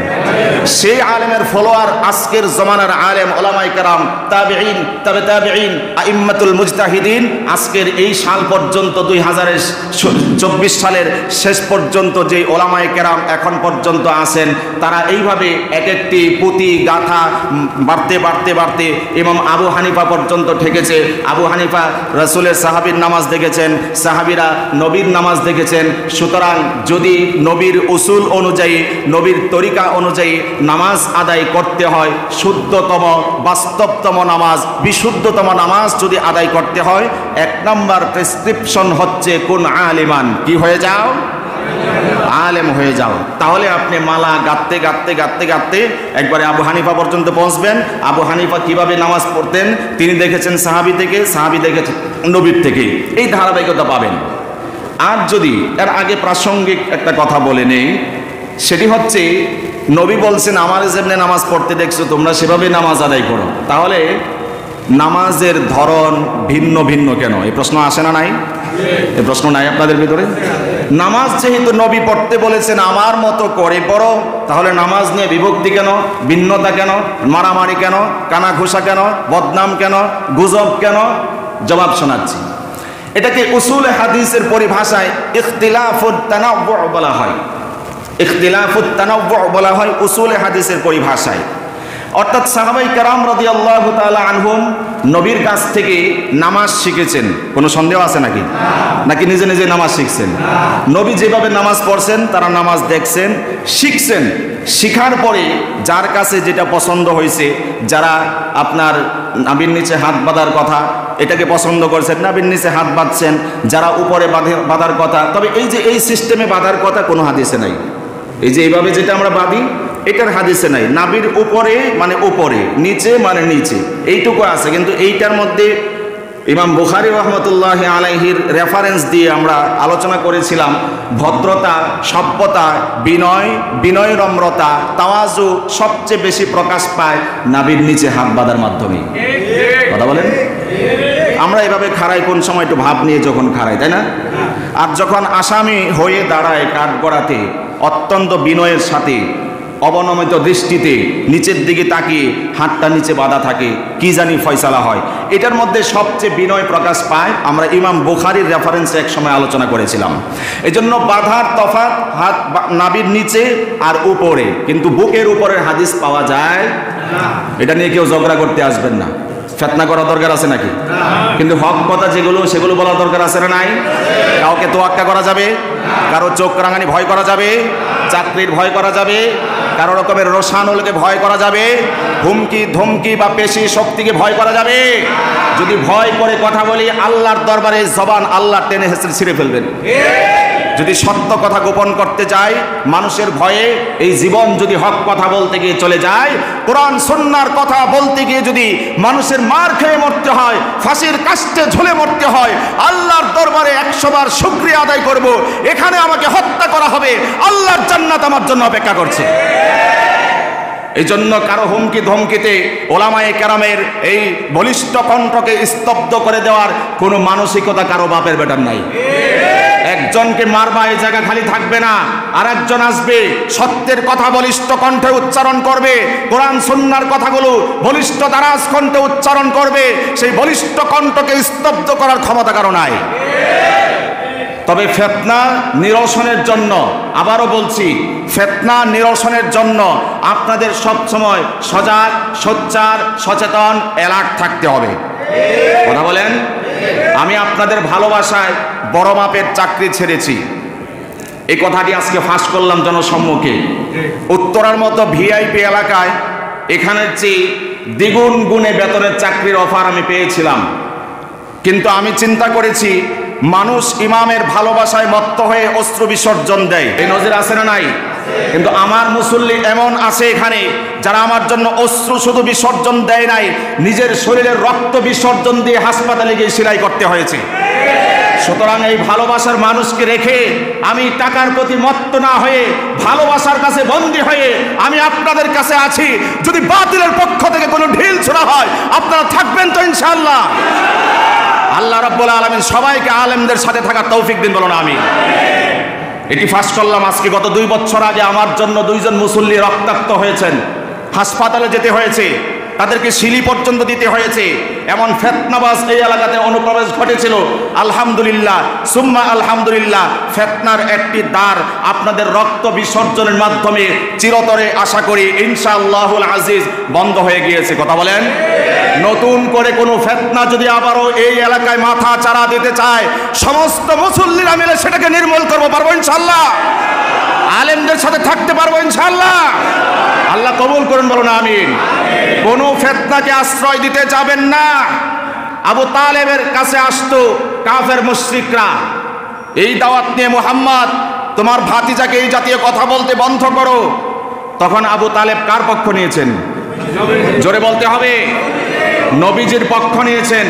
সেই আলেমের ফলোয়ার আজকের জমানার আলেম, উলামায়ে কেরাম, তাবিঈন, তাবে তাবিঈন, আইম্মাতুল মুজতাহিদিন, আজকের এই সাল পর্যন্ত 2024 সালের শেষ পর্যন্ত যে উলামায়ে কেরাম এখন পর্যন্ত আছেন, তারা এইভাবে এক একটি পুঁতি গাথা বাড়তে বাড়তে বাড়তে ইমাম আবু হানিফা পর্যন্ত ঠেকেছে। আবু হানিফা রাসূলের সাহাবীর নামাজ দেখেছেন, সাহাবীরা নবীর নামাজ দেখেছেন। সুতরাং যদি নবীর উসুল অনুযায়ী, নবীর তরিকা অনুযায়ী নামাজ আদায় করতে হয়, শুদ্ধতম বাস্তবতম নামাজ, বিশুদ্ধতম নামাজ যদি আদায় করতে হয়, 1 নাম্বার প্রেসক্রিপশন হচ্ছে কোন আলিমান, কি হয়ে যাও? আলেম হয়ে যাও। তাহলে আপনি মালা গাঁথতে গাঁথতে গাঁথতে গাঁথতে একবারে আবু হানিফা পর্যন্ত পৌঁছবেন। আবু হানিফা কিভাবে নামাজ পড়তেন তিনি দেখেছেন সাহাবী থেকে, সাহাবী দেখেছেন নবীর থেকে, এই ধারাবাহিকতা পাবেন। আর যদি এর আগে প্রাসঙ্গিক একটা কথা বলে নেই, সেটি হচ্ছে নবী বলছেন আমার যেমনি নামাজ পড়তে দেখছো তোমরা সেভাবে নামাজ আদায় করো, তাহলে নামাজের ধরন ভিন্ন ভিন্ন কেন? এই প্রশ্ন আসে না নাই? এই প্রশ্ন নাই আপনাদের ভিতরে? নামাজ যেহেতু নবী পড়তে বলেছেন আমার মতো করে পড়ো, তাহলে নামাজ নিয়ে বিভক্তি কেন, ভিন্নতা কেন, মারামারি কেন, কানা ঘুষা কেন, বদনাম কেন, গুজব কেন? জবাব শোনাচ্ছি। এটাকে উসুল হাদিসের পরিভাষায় ইখতিলাফুত তানাব্বু বলা হয়। ইখতিলাফুত তানাওয়ু বলা হয় উসুলে হাদিসের পরিভাষায়। অর্থাৎ সাহাবায়ে কেরাম রাদিয়াল্লাহু তাআলা আনহুম নবীর কাছ থেকে নামাজ শিখেছেন। কোনো সন্দেহ আছে নাকি? নাকি নিজে নিজে নামাজ শিখছেন? নবী যেভাবে নামাজ পড়ছেন তারা নামাজ দেখছেন, শিখছেন। শিখার পরে যার কাছে যেটা পছন্দ হয়েছে, যারা আপনার নাভির নিচে হাত বাঁধার কথা এটাকে পছন্দ করছেন, নাভির নিচে হাত বাঁধছেন, যারা উপরে বাঁধার কথা, তবে এই যে এই সিস্টেমে বাঁধার কথা কোনো হাদিসে নাই। এই যে এইভাবে যেটা আমরা বাঁধি এটার হাদিসে নাই। নাভির উপরে মানে উপরে, নিচে মানে নিচে, এইটুকু আছে। কিন্তু এইটার মধ্যে ইমাম বুখারী রাহমাতুল্লাহি আলাইহির রেফারেন্স দিয়ে আমরা আলোচনা করেছিলাম ভদ্রতা, সভ্যতা, বিনয়, নম্রতা, তাওয়াজু সবচেয়ে বেশি প্রকাশ পায় নাভির নিচে হাত বাঁধার মাধ্যমে। কথা বলেন? আমরা এভাবে খাড়াই কোন সময় একটু ভাব নিয়ে যখন খাড়াই, তাই না? আর যখন আসামি হয়ে দাঁড়ায় কাঠগড়াতে অত্যন্ত বিনয়ের সাথে অবনমিত দৃষ্টিতে নিচের দিকে তাকিয়ে হাতটা নিচে বাঁধা থাকে, কি জানি ফয়সালা হয়। এটার মধ্যে সবচেয়ে বিনয় প্রকাশ পায়। আমরা ইমাম বুখারীর রেফারেন্সে এক সময় আলোচনা করেছিলাম। এজন্য বাঁধার তফাৎ হাত নাভির নিচে আর উপরে, কিন্তু বুকের উপরের হাদিস পাওয়া যায় না। এটা নিয়ে কেউ ঝগড়া করতে আসবেন না। ফিতনা করা দরকার আছে নাকি? কিন্তু হক কথা যেগুলো সেগুলো বলার দরকার আছে না নাই? কাউকে তোয়াক্কা করা যাবে? কারো চোখ রাঙানি ভয় করা যাবে? চাকরির ভয় করা যাবে? কারো রকমের রোশানুলকে ভয় করা যাবে? হুমকি ধমকি বা পেশি শক্তিকে ভয় করা যাবে? যদি ভয় করে কথা বলি আল্লাহর দরবারে জবান আল্লাহ টেনে হেসে ছিঁড়ে ফেলবেন। যদি সত্য কথা গোপন করতে চাই মানুষের ভয়ে, এই জীবন যদি হক কথা বলতে গিয়ে চলে যায়, কোরআন সুন্নাহর কথা বলতে গিয়ে যদি মানুষের মার খেয়ে মরতে হয়, ফাঁসির কাস্টে ঝুলে মরতে হয়, আল্লাহর দরবারে 100 বার শুকরিয়া আদায় করব, এখানে আমাকে হত্যা করা হবে, আল্লাহর জান্নাত আমার জন্য অপেক্ষা করছে। এই জন্য কারো হুমকি ধমকিতে ওলামায়ে কেরামের এই বলিষ্ঠ কণ্ঠকে স্তব্ধ করে দেওয়ার কোনো মানসিকতা কারো বাপের বেটার নাই। একজনকে মারবা এই জায়গা খালি থাকবে না, আর একজন আসবে সত্যের কথা বলিষ্ঠ কণ্ঠে উচ্চারণ করবে, কোরআন সুন্নাহর কথাগুলো বলিষ্ঠ দারাজ কণ্ঠে উচ্চারণ করবে। সেই বলিষ্ঠ কণ্ঠকে স্তব্ধ করার ক্ষমতা কারো নাই। তবে ফিতনা নিরসনের জন্য, আবারও বলছি, ফিতনা নিরসনের জন্য আপনাদের সবসময় সজাগ, সোচ্চার, সচেতন, অ্যালার্ট থাকতে হবে। কথা বলেন? আমি আপনাদের ভালোবাসায় বড় মাপের চাকরি ছেড়েছি, এই কথাটি আজকে ফাঁস করলাম জনসম্মুখে। উত্তরার মতো ভিআইপি এলাকায় এখানের চেয়ে দ্বিগুণ গুণে বেতনের চাকরির অফার আমি পেয়েছিলাম। কিন্তু আমি চিন্তা করেছি মানুষ ইমামের ভালোবাসায় মত্ত হয়ে অস্ত্র বিসর্জন দেয়, এই নজির আছে না নাই? কিন্তু আমার মুসল্লি এমন আছে এখানে যারা আমার জন্য অস্ত্র শুধু বিসর্জন দেয় নাই, নিজের শরীরের রক্ত বিসর্জন দিয়ে হাসপাতালে গিয়ে সেলাই করতে হয়েছে। সুতরাং এই ভালোবাসার মানুষকে রেখে আমি টাকার প্রতি মত্ত না হয়ে ভালোবাসার কাছে বন্দী হয়ে আমি আপনাদের কাছে আছি। যদি বাতিলের পক্ষ থেকে কোনো ঢিল ছোড়া হয় আপনারা থাকবেন তো ইনশাআল্লাহ? আল্লাহ রাব্বুল আলামিন সবাইকে আলেমদের সাথে থাকার তৌফিক দিন, বলুন আমিন। এটি ফাঁস করলাম আজকে। গত 2 বছর আগে আমার জন্য 2 জন মুসল্লি রক্তাক্ত হয়েছেন, হাসপাতালে যেতে হয়েছে, তাদেরকে শিলি পর্যন্ত দিতে হয়েছে। এমন ফিতনাবাজ এই এলাকাতে অনুপ্রবেশ ঘটেছিল। আলহামদুলিল্লাহ সুম্মা আলহামদুলিল্লাহ, ফিতনার একটি দ্বার আপনাদের রক্ত বিসর্জনের মাধ্যমে চিরতরে আশা করি ইনশাআল্লাহুল আজিজ বন্ধ হয়ে গিয়েছে। কথা বলেন? নতুন করে কোনো ফিতনা যদি আবারও এই এলাকায় মাথা চাড়া দিতে চায়, সমস্ত মুসল্লিরা মিলে সেটাকে নির্মূল করব, পারবো ইনশাআল্লাহ? আলেমদের সাথে থাকতে পারবো ইনশাআল্লাহ? আল্লাহ কবুল করুন, বলুন আমিন। কোন ফিতনাকে আশ্রয় দিতে যাবেন না। আবু তালেবের কাছে আসতো কাফের মুশরিকরা, এই দাওয়াত নিয়ে, মুহাম্মদ তোমার ভাতিজাকে এই জাতীয় কথা বলতে বন্ধ করো। তখন আবু তালেব কার পক্ষ নিয়েছেন? জোরে বলতে হবে। নবীজির পক্ষ নিয়েছেন।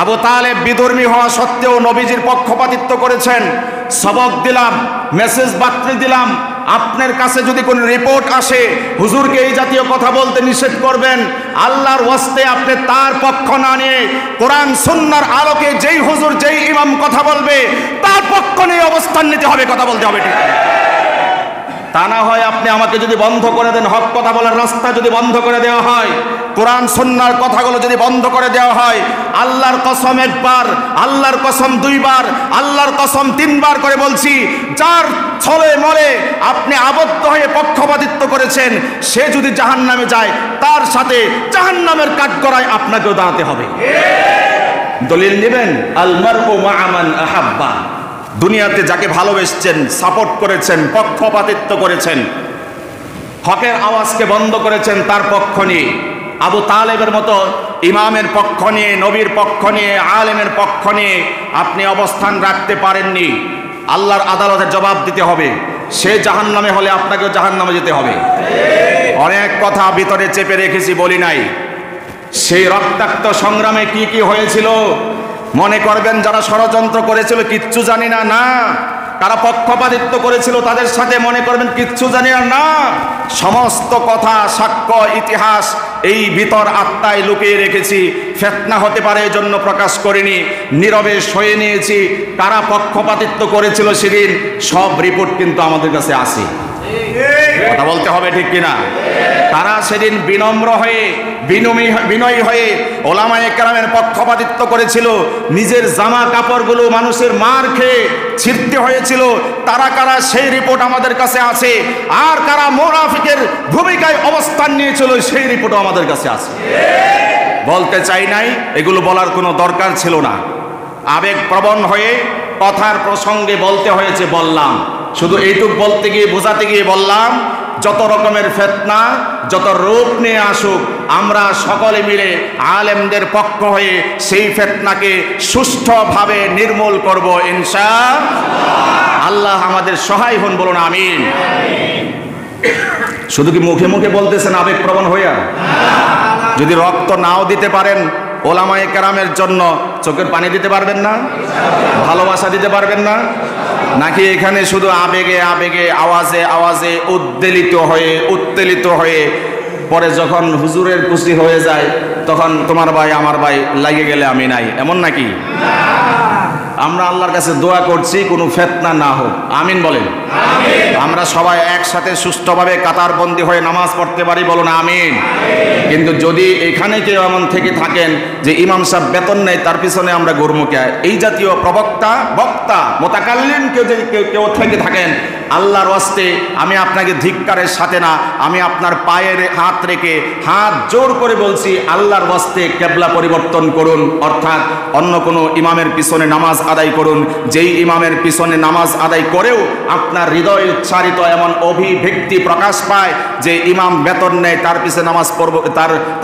আবু তালেব বিধর্মী হওয়া সত্ত্বেও নবীজির পক্ষপাতিত্ব করেছেন। সবক দিলাম, মেসেজ বার্তা দিলাম, আপনার কাছে যদি কোনো রিপোর্ট আসে হুজুরকে এই জাতীয় কথা বলতে নিষেধ করবেন, আল্লাহর ওয়াস্তে আপনি তার পক্ষ না নিয়ে কোরআন সুন্নাহর আলোকে যেই হুজুর যেই ইমাম কথা বলবে তার পক্ষ নিয়ে অবস্থান নিতে হবে, কথা বলতে হবে। ঠিক তা না হয় আপনি আমাকে যদি বন্ধ করে দেন, হক কথা বলার রাস্তা যদি বন্ধ করে দেওয়া হয়, কোরআন সুন্নাহর কথাগুলো যদি বন্ধ করে দেওয়া হয়, আল্লাহর কসম একবার, আল্লাহর কসম দুইবার, আল্লাহর কসম তিনবার করে বলছি, যার ছলে মলে আপনি আবদ্ধ হয়ে পক্ষপাতিত্ব করেছেন, সে যদি জাহান্নামে যায়, তার সাথে জাহান্নামের কাঠগড়ায় আপনাকেও দাঁড়াতে হবে। দলিল নেবেন, আল মারউ মা'a মান আহাব্বা। দুনিয়াতে যাকে ভালোবেসেছেন, সাপোর্ট করেছেন, পক্ষপাতিত্ব করেছেন, হকের আওয়াজকে বন্ধ করেছেন, তার পক্ষ নিয়ে আবু তালেবের মতো ইমামের পক্ষ নিয়ে, নবীর পক্ষ নিয়ে, আলেমের পক্ষ নিয়ে আপনি অবস্থান রাখতে পারেননি। আল্লাহর আদালতে জবাব দিতে হবে। সে জাহান্নামে হলে আপনাকেও জাহান্নামে যেতে হবে। অনেক কথা ভিতরে চেপে রেখেছি, বলি নাই। সেই রক্তাক্ত সংগ্রামে কি কি হয়েছিল মনে করবেন যারা ষড়যন্ত্র করেছিল কিচ্ছু জানি না, না। তারা পক্ষপাতিত্ব করেছিল, তাদের সাথে মনে করবেন কিচ্ছু জানি না, না। সমস্ত কথা, সাক্ষ্য, ইতিহাস এই ভিতর আত্মায় লুকিয়ে রেখেছি। ফিতনা হতে পারে এজন্য প্রকাশ করিনি, নীরবে সয়ে নিয়েছি। কারা পক্ষপাতিত্ব করেছিল সেদিন সব রিপোর্ট কিন্তু আমাদের কাছে আছে। কথা বলতে হবে, ঠিক কিনা? তারা সেদিন বিনম্র হয়ে, বিনয়ী হয়ে ওলামায়ে কেরামের পক্ষপাতিত্ব করেছিল। নিজের জামা কাপড়গুলো মানুষের মার খেয়ে ছিঁড়তে হয়েছিল। তারা কারা সেই রিপোর্ট আমাদের কাছে আছে। আর কারা মুনাফিকের ভূমিকায় অবস্থান নিয়েছিল সেই রিপোর্টও আমাদের কাছে আছে। বলতে চাই নাই, এগুলো বলার কোনো দরকার ছিল না। আবেগ প্রবণ হয়ে কথার প্রসঙ্গে বলতে হয়েছে, বললাম। শুধু এইটুক বলতে গিয়ে, বোঝাতে গিয়ে বললাম, যত রকমের ফিতনা, যত রূপ নিয়ে আসুক, আমরা সকলে মিলে আলেমদের পক্ষ হয়ে সেই ফিতনাকে সুষ্ঠুভাবে নির্মূল করব ইনশাআল্লাহ। আল্লাহ আমাদের সহায় হন, বলুন আমিন। শুধু কি মুখে মুখে বলতেছেন আবেগ প্রবণ হইয়া? যদি রক্ত নাও দিতে পারেন ওলামায়ে কেরামের জন্য, চোখের পানি দিতে পারবেন না? ভালোবাসা দিতে পারবেন না? নাকি এখানে শুধু আবেগে আবেগে, আওয়াজে আওয়াজে উত্তেলিত হয়ে পরে যখন হুজুরের খুশি হয়ে যায় তখন তোমার ভাই আমার ভাই লাগে গেলে আমি নাই, এমন নাকি? আমরা আল্লাহর কাছে দোয়া করছি কোনো ফিতনা না হোক, আমিন বলেন। আমরা সবাই একসাথে সুষ্ঠুভাবে কাতারবন্দি হয়ে নামাজ পড়তে পারি, বলুন আমিন। কিন্তু যদি এখানে কেউ এমন থেকে থাকেন যে ইমাম সাহেব বেতন নেই, তার পিছনে আমরা গুরমুখে, এই জাতীয় বক্তা মোতাকাল্লিম কেউ থেকে থাকেন, আল্লাহর ওয়াস্তে আমি আপনাকে ধিক্কারের সাথে না, আমি আপনার পায়ের হাত রেখে হাত জোর করে বলছি, আল্লাহর ওয়াস্তে কিবলা পরিবর্তন করুন, অর্থাৎ অন্য কোনো ইমামের পিছনে নামাজ আদায় করুন। যেই ইমামের পিছনে নামাজ আদায় করেও আপনার হৃদয় উচ্চারিত এমন অভিব্যক্তি প্রকাশ পায় যে ইমাম বেতন নেয়, তার পিছনে নামাজ পড়ব,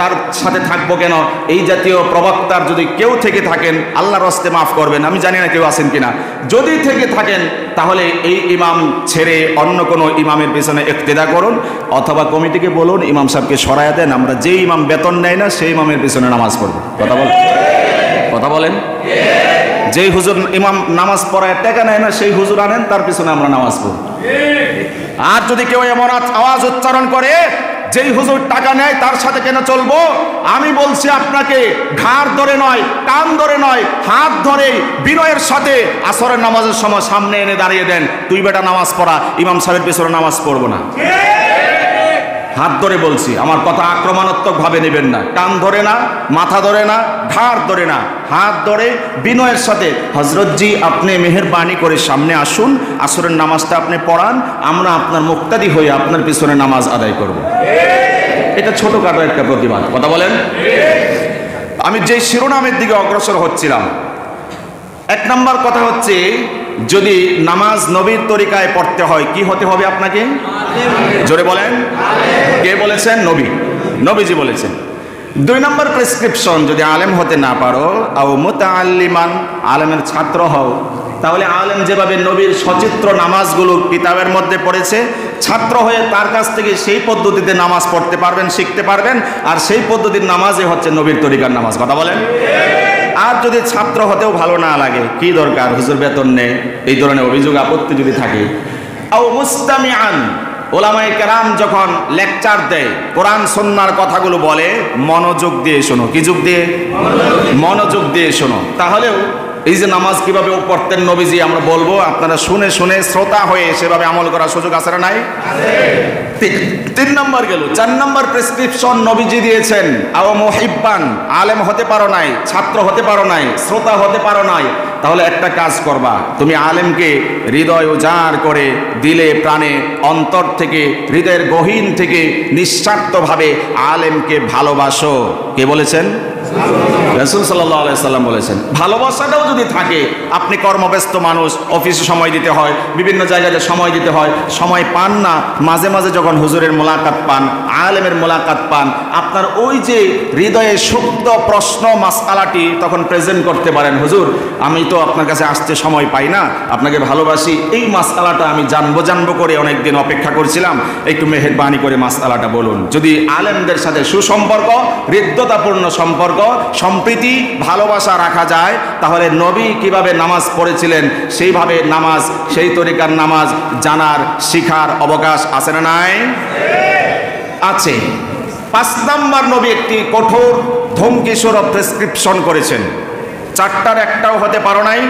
তার সাথে থাকবো কেন, এই জাতীয় প্রবক্তার যদি কেউ থেকে থাকেন আল্লাহর ওয়াস্তে মাফ করবেন। আমি জানি না কেউ আছেন কিনা। যদি থেকে থাকেন তাহলে এই ইমাম ছেড়ে অন্য কোনো ইমামের পিছনে ইক্তেদা করুন, অথবা কমিটিকে বলুন ইমাম সাহেবকে সরায়া দেন, আমরা যেই ইমাম বেতন নেয় না সেই ইমামের পিছনে নামাজ পড়ব। কথা বলেন। যেই হুজুর ইমাম নামাজ পড়ায় টাকা নেয় না সেই হুজুর আনেন, তার পিছনে আমরা নামাজ পড়ব। আর যদি কেউ এমন আওয়াজ উচ্চারণ করে যেই হুজুর টাকা নেয় তার সাথে কেন চলবো, আমি বলছি আপনাকে ঘাড় ধরে নয়, কান ধরে নয়, হাত ধরে বিনয়ের সাথে আসরের নামাজের সময় সামনে এনে দাঁড়িয়ে দেন, তুই বেটা নামাজ পড়া, ইমাম সাহেবের পিছনে নামাজ পড়বো না। হাত ধরে বলছি, আমার কথা আক্রমণাত্মক ভাবে নেবেন না। কান ধরে না, মাথা ধরে না, ঘাড় ধরে না, হাত ধরে বিনয়ের সাথে, হযরতজি আপনি মেহেরবানি করে সামনে আসুন, আসরের নামাজটা আপনি পড়ান, আমরা আপনার মুক্তাদি হয়ে আপনার পিছনে নামাজ আদায় করব। এটা ছোটখাটো একটা প্রতিবাদ। কথা বলেন। আমি যে শিরোনামের দিকে অগ্রসর হচ্ছিলাম, এক নম্বর কথা হচ্ছে, যদি নামাজ নবীর তরিকায় পড়তে হয় কি হতে হবে আপনাকে? জোরে বলেন। কে বলেছেন? নবীজি বলেছেন। 2 নম্বর প্রেসক্রিপশন, যদি আলেম হতে না পারো, আও মুতাআল্লিমান, আলেমের ছাত্র হও, তাহলে আলেম যেভাবে নবীর সচিত্র নামাজগুলো কিতাবের মধ্যে পড়েছে, ছাত্র হয়ে তার কাছ থেকে সেই পদ্ধতিতে নামাজ পড়তে পারবেন, শিখতে পারবেন, আর সেই পদ্ধতির নামাজই হচ্ছে নবীর তরিকার নামাজ। কথা বলেন। আর যদি ছাত্র হতেও ভালো না লাগে, কি দরকার, হুজুর বেতন নেই, এই ধরনের অভিযোগ আপত্তি যদি থাকে, আও মুস্তামিআন, ওলামায়ে কেরাম যখন লেকচার দেয়, কোরআন সুন্নাহর কথাগুলো বলে, মনোযোগ দিয়ে শোনো। কি যোগ দিয়ে? মনোযোগ দিয়ে শোনো। তাহলেও এই যে নামাজ কিভাবে পড়তেন নবীজি আমরা বলবো, আপনারা শুনে শুনে শ্রোতা হয়ে সেভাবে আমল করার সুযোগ আছে না নাই? তিন নম্বর গেল। 4 নম্বর প্রেসক্রিপশন নবীজি দিয়েছেন, আও মুহিব্বান, আলেম হতে পারো নাই, ছাত্র হতে পারো নাই, শ্রোতা হতে পারো নাই, তাহলে একটা কাজ করবা, তুমি আলেমকে হৃদয় উজাড় করে দিলে প্রাণে অন্তর থেকে হৃদয়ের গহীন থেকে নিঃস্বার্থভাবে আলেমকে ভালোবাসো। কে বলেছেন? রাসূল সাল্লাল্লাহু আলাইহি সাল্লাম বলেছেন। ভালোবাসাটাও যদি থাকে, আপনি কর্মব্যস্ত মানুষ, অফিসে সময় দিতে হয়, বিভিন্ন জায়গায় সময় দিতে হয়, সময় পান না, মাঝে মাঝে যখন হুজুরের মোলাকাত পান, আলেমের মোলাকাত পান, আপনার ওই যে হৃদয়ে সুপ্ত প্রশ্ন মাসআলাটি তখন প্রেজেন্ট করতে পারেন, হুজুর আমি তো আপনার কাছে আসতে সময় পাই না, আপনাকে ভালোবাসি, এই মাসআলাটা আমি জানবো করে অনেকদিন অপেক্ষা করছিলাম, একটু মেহেরবানি করে মাসআলাটা বলুন। যদি আলেমদের সাথে সুসম্পর্ক, হৃদ্যতাপূর্ণ সম্পর্ক, সম্প্রীতি, ভালোবাসা রাখা যায়, তাহলে নবী কিভাবে নামাজ পড়েছিলেন সেইভাবে নামাজ, সেই তরিকার নামাজ জানার শিখার অবকাশ আছে না নাই? আছে। 5 নম্বর, নবী একটি কঠোর ধমকিস্বরূপ প্রেসক্রিপশন করেছেন। 4টার একটাও হতে পারো নাই,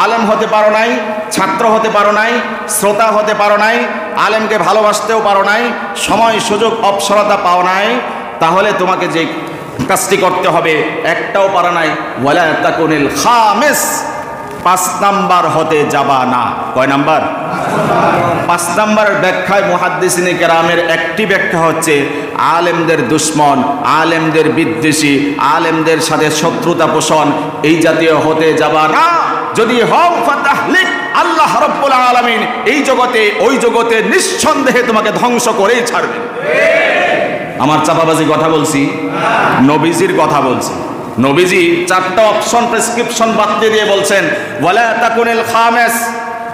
আলেম হতে পারো নাই, ছাত্র হতে পারো নাই, শ্রোতা হতে পারো নাই, আলেমকে ভালোবাসতেও পারো নাই, সময় সুযোগ অবসরতা পাও নাই, তাহলে তোমাকে যে কাজটি করতে হবে একটাও পারা নাই, ওয়ালা তাকুনিল খামিস, 5 নাম্বার হতে যাবা না। কয় নাম্বার? 5 নাম্বারের ব্যাখ্যায় মুহাদ্দিসিনে কেরামের একটি ব্যাখ্যা হচ্ছে আলেমদের দুশ্মন, আলেমদের বিদ্বেষী, আলেমদের সাথে শত্রুতা পোষণ, এই জাতীয় হতে যাবা না। যদি হও ফাতাহলিক, আল্লাহ রাব্বুল আলামিন এই জগতে ওই জগতে নিঃসন্দেহে তোমাকে ধ্বংস করেই ছাড়বে। আমার চাপাবাজি কথা বলছি? নবীজির কথা বলছি। নবীজি 4টা অপশন প্রেসক্রিপশন বাদ দিয়ে বলছেন, ওয়ালা তাকুনিল খামিস,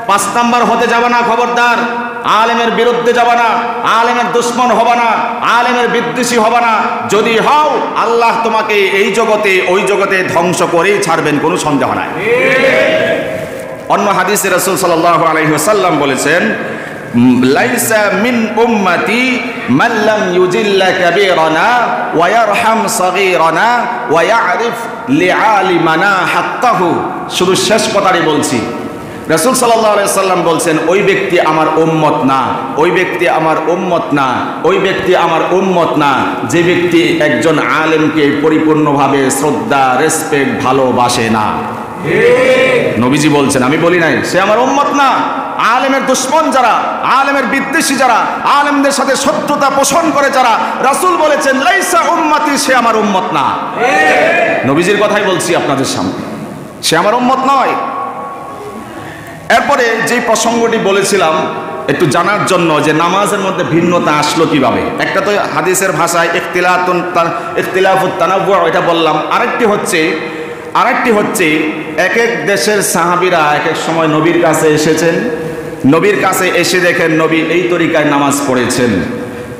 5 নাম্বার হতে যাবে না, খবরদার। আলেমের বিরুদ্ধে যাবে না, আলেমের দুশ্মন হবে না, আলেমের বিদ্বেষী হবে না। যদি হও, আল্লাহ তোমাকে এই জগতে ওই জগতে ধ্বংস করেই ছাড়বেন, কোনো সন্দেহ নাই। অন্য হাদিসে রাসূল সাল্লাল্লাহু আলাইহি ওয়াসাল্লাম বলেছেন, লাইসা মিন উম্মতি মান লাম ইউজিল্লা কাবীরানা ওয়া ইয়ারহাম সাগীরানা ওয়া ইয়ারিফ লিআলিমানা হাক্কাহু। শুধু শেষ কথাই বলছি, রাসূল সাল্লাল্লাহু আলাইহি সাল্লাম বলছেন, ওই ব্যক্তি আমার উম্মত না, ওই ব্যক্তি আমার উম্মত না, ওই ব্যক্তি আমার উম্মত না, যে ব্যক্তি একজন আলেমকে পরিপূর্ণভাবে শ্রদ্ধা, রেসপেক্ট, ভালোবাসে না। নবীজি বলছেন, আমি বলি নাই, সে আমার উম্মত না। আলেমের দুশ্মন যারা, আলেমের বিদ্বেষী যারা, আলেমদের সাথে শত্রুতা পোষণ করে যারা, রাসূল বলেছেন লাইসা উম্মতি, সে আমার উম্মত না। নবীজির কথাই বলছি আপনাদের সামনে, সে আমার উম্মত নয়। এরপরে যে প্রসঙ্গটি বলেছিলাম একটু জানার জন্য, যে নামাজের মধ্যে ভিন্নতা আসলো কিভাবে। একটা তো হাদিসের ভাষায় ইখতিলাফুত তানাব্বু, এটা বললাম। আরেকটি হচ্ছে এক এক দেশের সাহাবীরা এক এক সময় নবীর কাছে এসেছেন, নবীর কাছে এসে দেখেন নবী এই তরিকায় নামাজ পড়েছেন,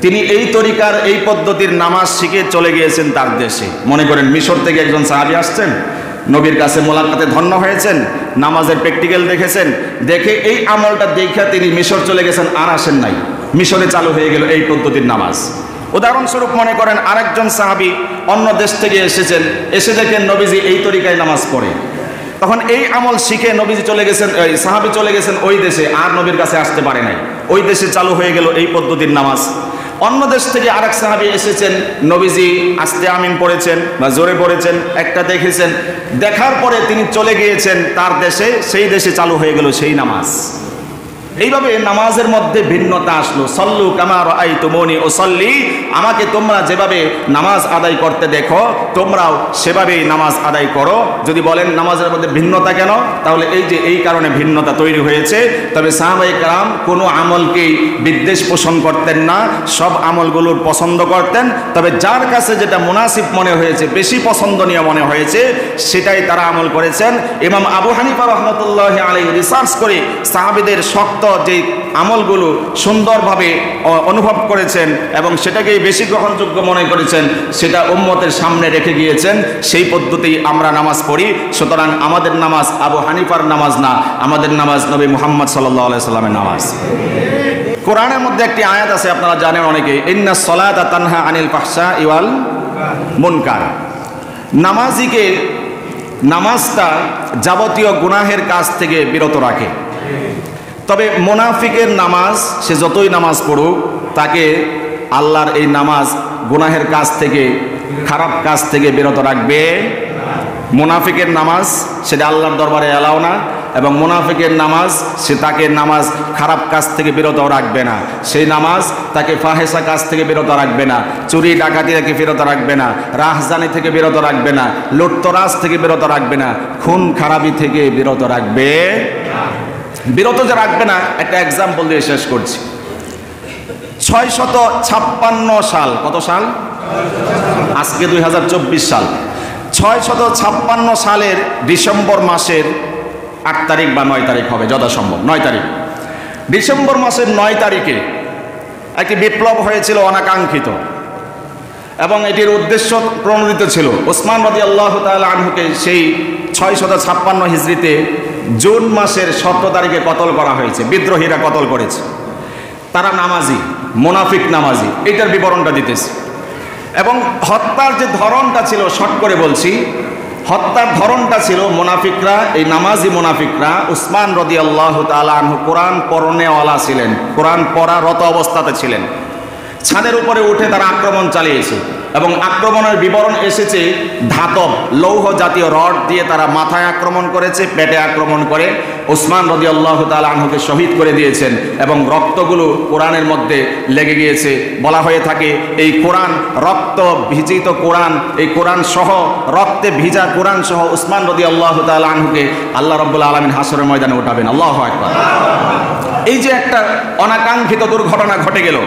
তিনি এই তরিকার এই পদ্ধতির নামাজ শিখে চলে গিয়েছেন তার দেশে। মনে করেন মিশর থেকে একজন সাহাবী আসছেন, নবীর কাছে মোলাকাতে ধন্য হয়েছেন, নামাজের প্র্যাকটিক্যাল দেখেছেন, দেখে এই আমলটা দেখে তিনি মিশর চলে গেছেন, আর আসেন নাই, মিশরে চালু হয়ে গেল এই পদ্ধতির নামাজ। উদাহরণস্বরূপ মনে করেন আরেকজন সাহাবী অন্য দেশ থেকে এসেছেন, এসে দেখেন নবীজি এই তরিকায় নামাজ পড়ে, তখন এই আমল শিখে নবীজি চলে গেছেন, সাহাবী চলে গেছেন ওই দেশে, আর নবীর কাছে আসতে পারে নাই, ওই দেশে চালু হয়ে গেল এই পদ্ধতির নামাজ। অন্য দেশ থেকে আরেক সাহাবী এসেছেন, নবীজি আস্তে আমিন পড়েছেন বা জোরে পড়েছেন, একটা দেখেছেন, দেখার পরে তিনি চলে গিয়েছেন তার দেশে, সেই দেশে চালু হয়ে গেল সেই নামাজ। এইভাবে নামাজের মধ্যে ভিন্নতা আসলো। সল্লু কামা রাআইতুমুনি উসাল্লি, আমাকে তোমরা যেভাবে নামাজ আদায় করতে দেখো তোমরাও সেভাবেই নামাজ আদায় করো। যদি বলেন নামাজের মধ্যে ভিন্নতা কেন, তাহলে এই কারণে ভিন্নতা তৈরি হয়েছে। তবে সাহাবায়ে কেরাম কোনো আমলকেই বিদ্বেষ পোষণ করতেন না, সব আমলগুলোর পছন্দ করতেন। তবে যার কাছে যেটা মুনাসিব মনে হয়েছে, বেশি পছন্দনীয় মনে হয়েছে, সেটাই তারা আমল করেছেন। ইমাম আবু হানিফা রাহমাতুল্লাহি আলাইহি রিসার্চ করে সাহাবীদের শক্ত যে আমলগুলো সুন্দরভাবে অনুভব করেছেন এবং সেটাকেই বেশি গ্রহণযোগ্য মনে করেছেন, সেটা উম্মতের সামনে রেখে গিয়েছেন। সেই পদ্ধতি আমরা নামাজ পড়ি। সুতরাং আমাদের নামাজ আবু হানিফার নামাজ না, আমাদের নামাজ নবী মুহাম্মদ সাল্লাল্লাহু আলাইহি সাল্লামের নামাজ। কোরআনের মধ্যে একটি আয়াত আছে, আপনারা জানেন অনেকে, ইন্নাস সালাতা তানহা আনিল ফাহশাই ওয়াল মুনকার। নামাজিকে নামাজটা যাবতীয় গুনাহের কাজ থেকে বিরত রাখে। তবে মুনাফিকের নামাজ, সে যতই নামাজ পড়ুক, তাকে আল্লাহর এই নামাজ গুনাহের কাজ থেকে, খারাপ কাজ থেকে বিরত রাখবে। মুনাফিকের নামাজ সেটা আল্লাহর দরবারে এলাও না, এবং মুনাফিকের নামাজ তাকে নামাজ খারাপ কাজ থেকে বিরত রাখবে না। সেই নামাজ তাকে ফাহেসা কাজ থেকে বিরত রাখবে না, চুরি ডাকাতি থেকে বিরত রাখবে না, রাহজানি থেকে বিরত রাখবে না, লুটতরাজ থেকে বিরত রাখবে না, খুন খারাপি থেকে বিরত রাখবে। বিরত যে রাখবে না, একটা এক্সাম্পল দিয়ে শেষ করছি। 656 সাল, কত সাল? আজকে 2024 সাল। 656 সালের ডিসেম্বর মাসের 8 তারিখ বা 9 তারিখ হবে যথাসম্ভব, 9 তারিখ। ডিসেম্বর মাসের 9 তারিখে একটি বিপ্লব হয়েছিল অনাকাঙ্ক্ষিত, এবং এটির উদ্দেশ্য প্রণোদিত ছিল। ওসমান রাদিয়াল্লাহু তাআলা আনহুকে সেই 656 হিজরিতে জুন মাসের 17 তারিখে কতল করা হয়েছে। বিদ্রোহীরা কতল করেছে। তারা নামাজি, মুনাফিক নামাজি, এটার বিবরণটা দিতেছে। এবং হত্যার যে ধরনটা ছিল, শর্ট করে বলছি, হত্যার ধরনটা ছিল, মুনাফিকরা, এই নামাজি মুনাফিকরা, উসমান রাদিয়াল্লাহু তাআলা আনহু কোরআন পড়নেওয়ালা ছিলেন, কোরআন পড়ারত অবস্থাতে ছিলেন। ছাদের উপরে উঠে তারা আক্রমণ চালিয়েছে, এবং আক্রমণের বিবরণ এসেছে ধাতব লৌহ জাতীয় রড দিয়ে তারা মাথায় আক্রমণ করেছে, পেটে আক্রমণ করে উসমান রাদিয়াল্লাহু তাআলা আনহুকে শহীদ করে দিয়েছেন, এবং রক্তগুলো কোরআনের মধ্যে লেগে গিয়েছে। বলা হয়ে থাকে এই কোরআন, রক্ত ভিজিত কোরআন, এই কোরআন সহ, রক্তে ভিজা কোরআন সহ উসমান রাদিয়াল্লাহু তাআলা আনহুকে আল্লাহ রাব্বুল আলামিন হাসরের ময়দানে উঠাবেন। আল্লাহু আকবার। এই যে একটা অনাকাঙ্ক্ষিত দুর্ঘটনা ঘটে গেল,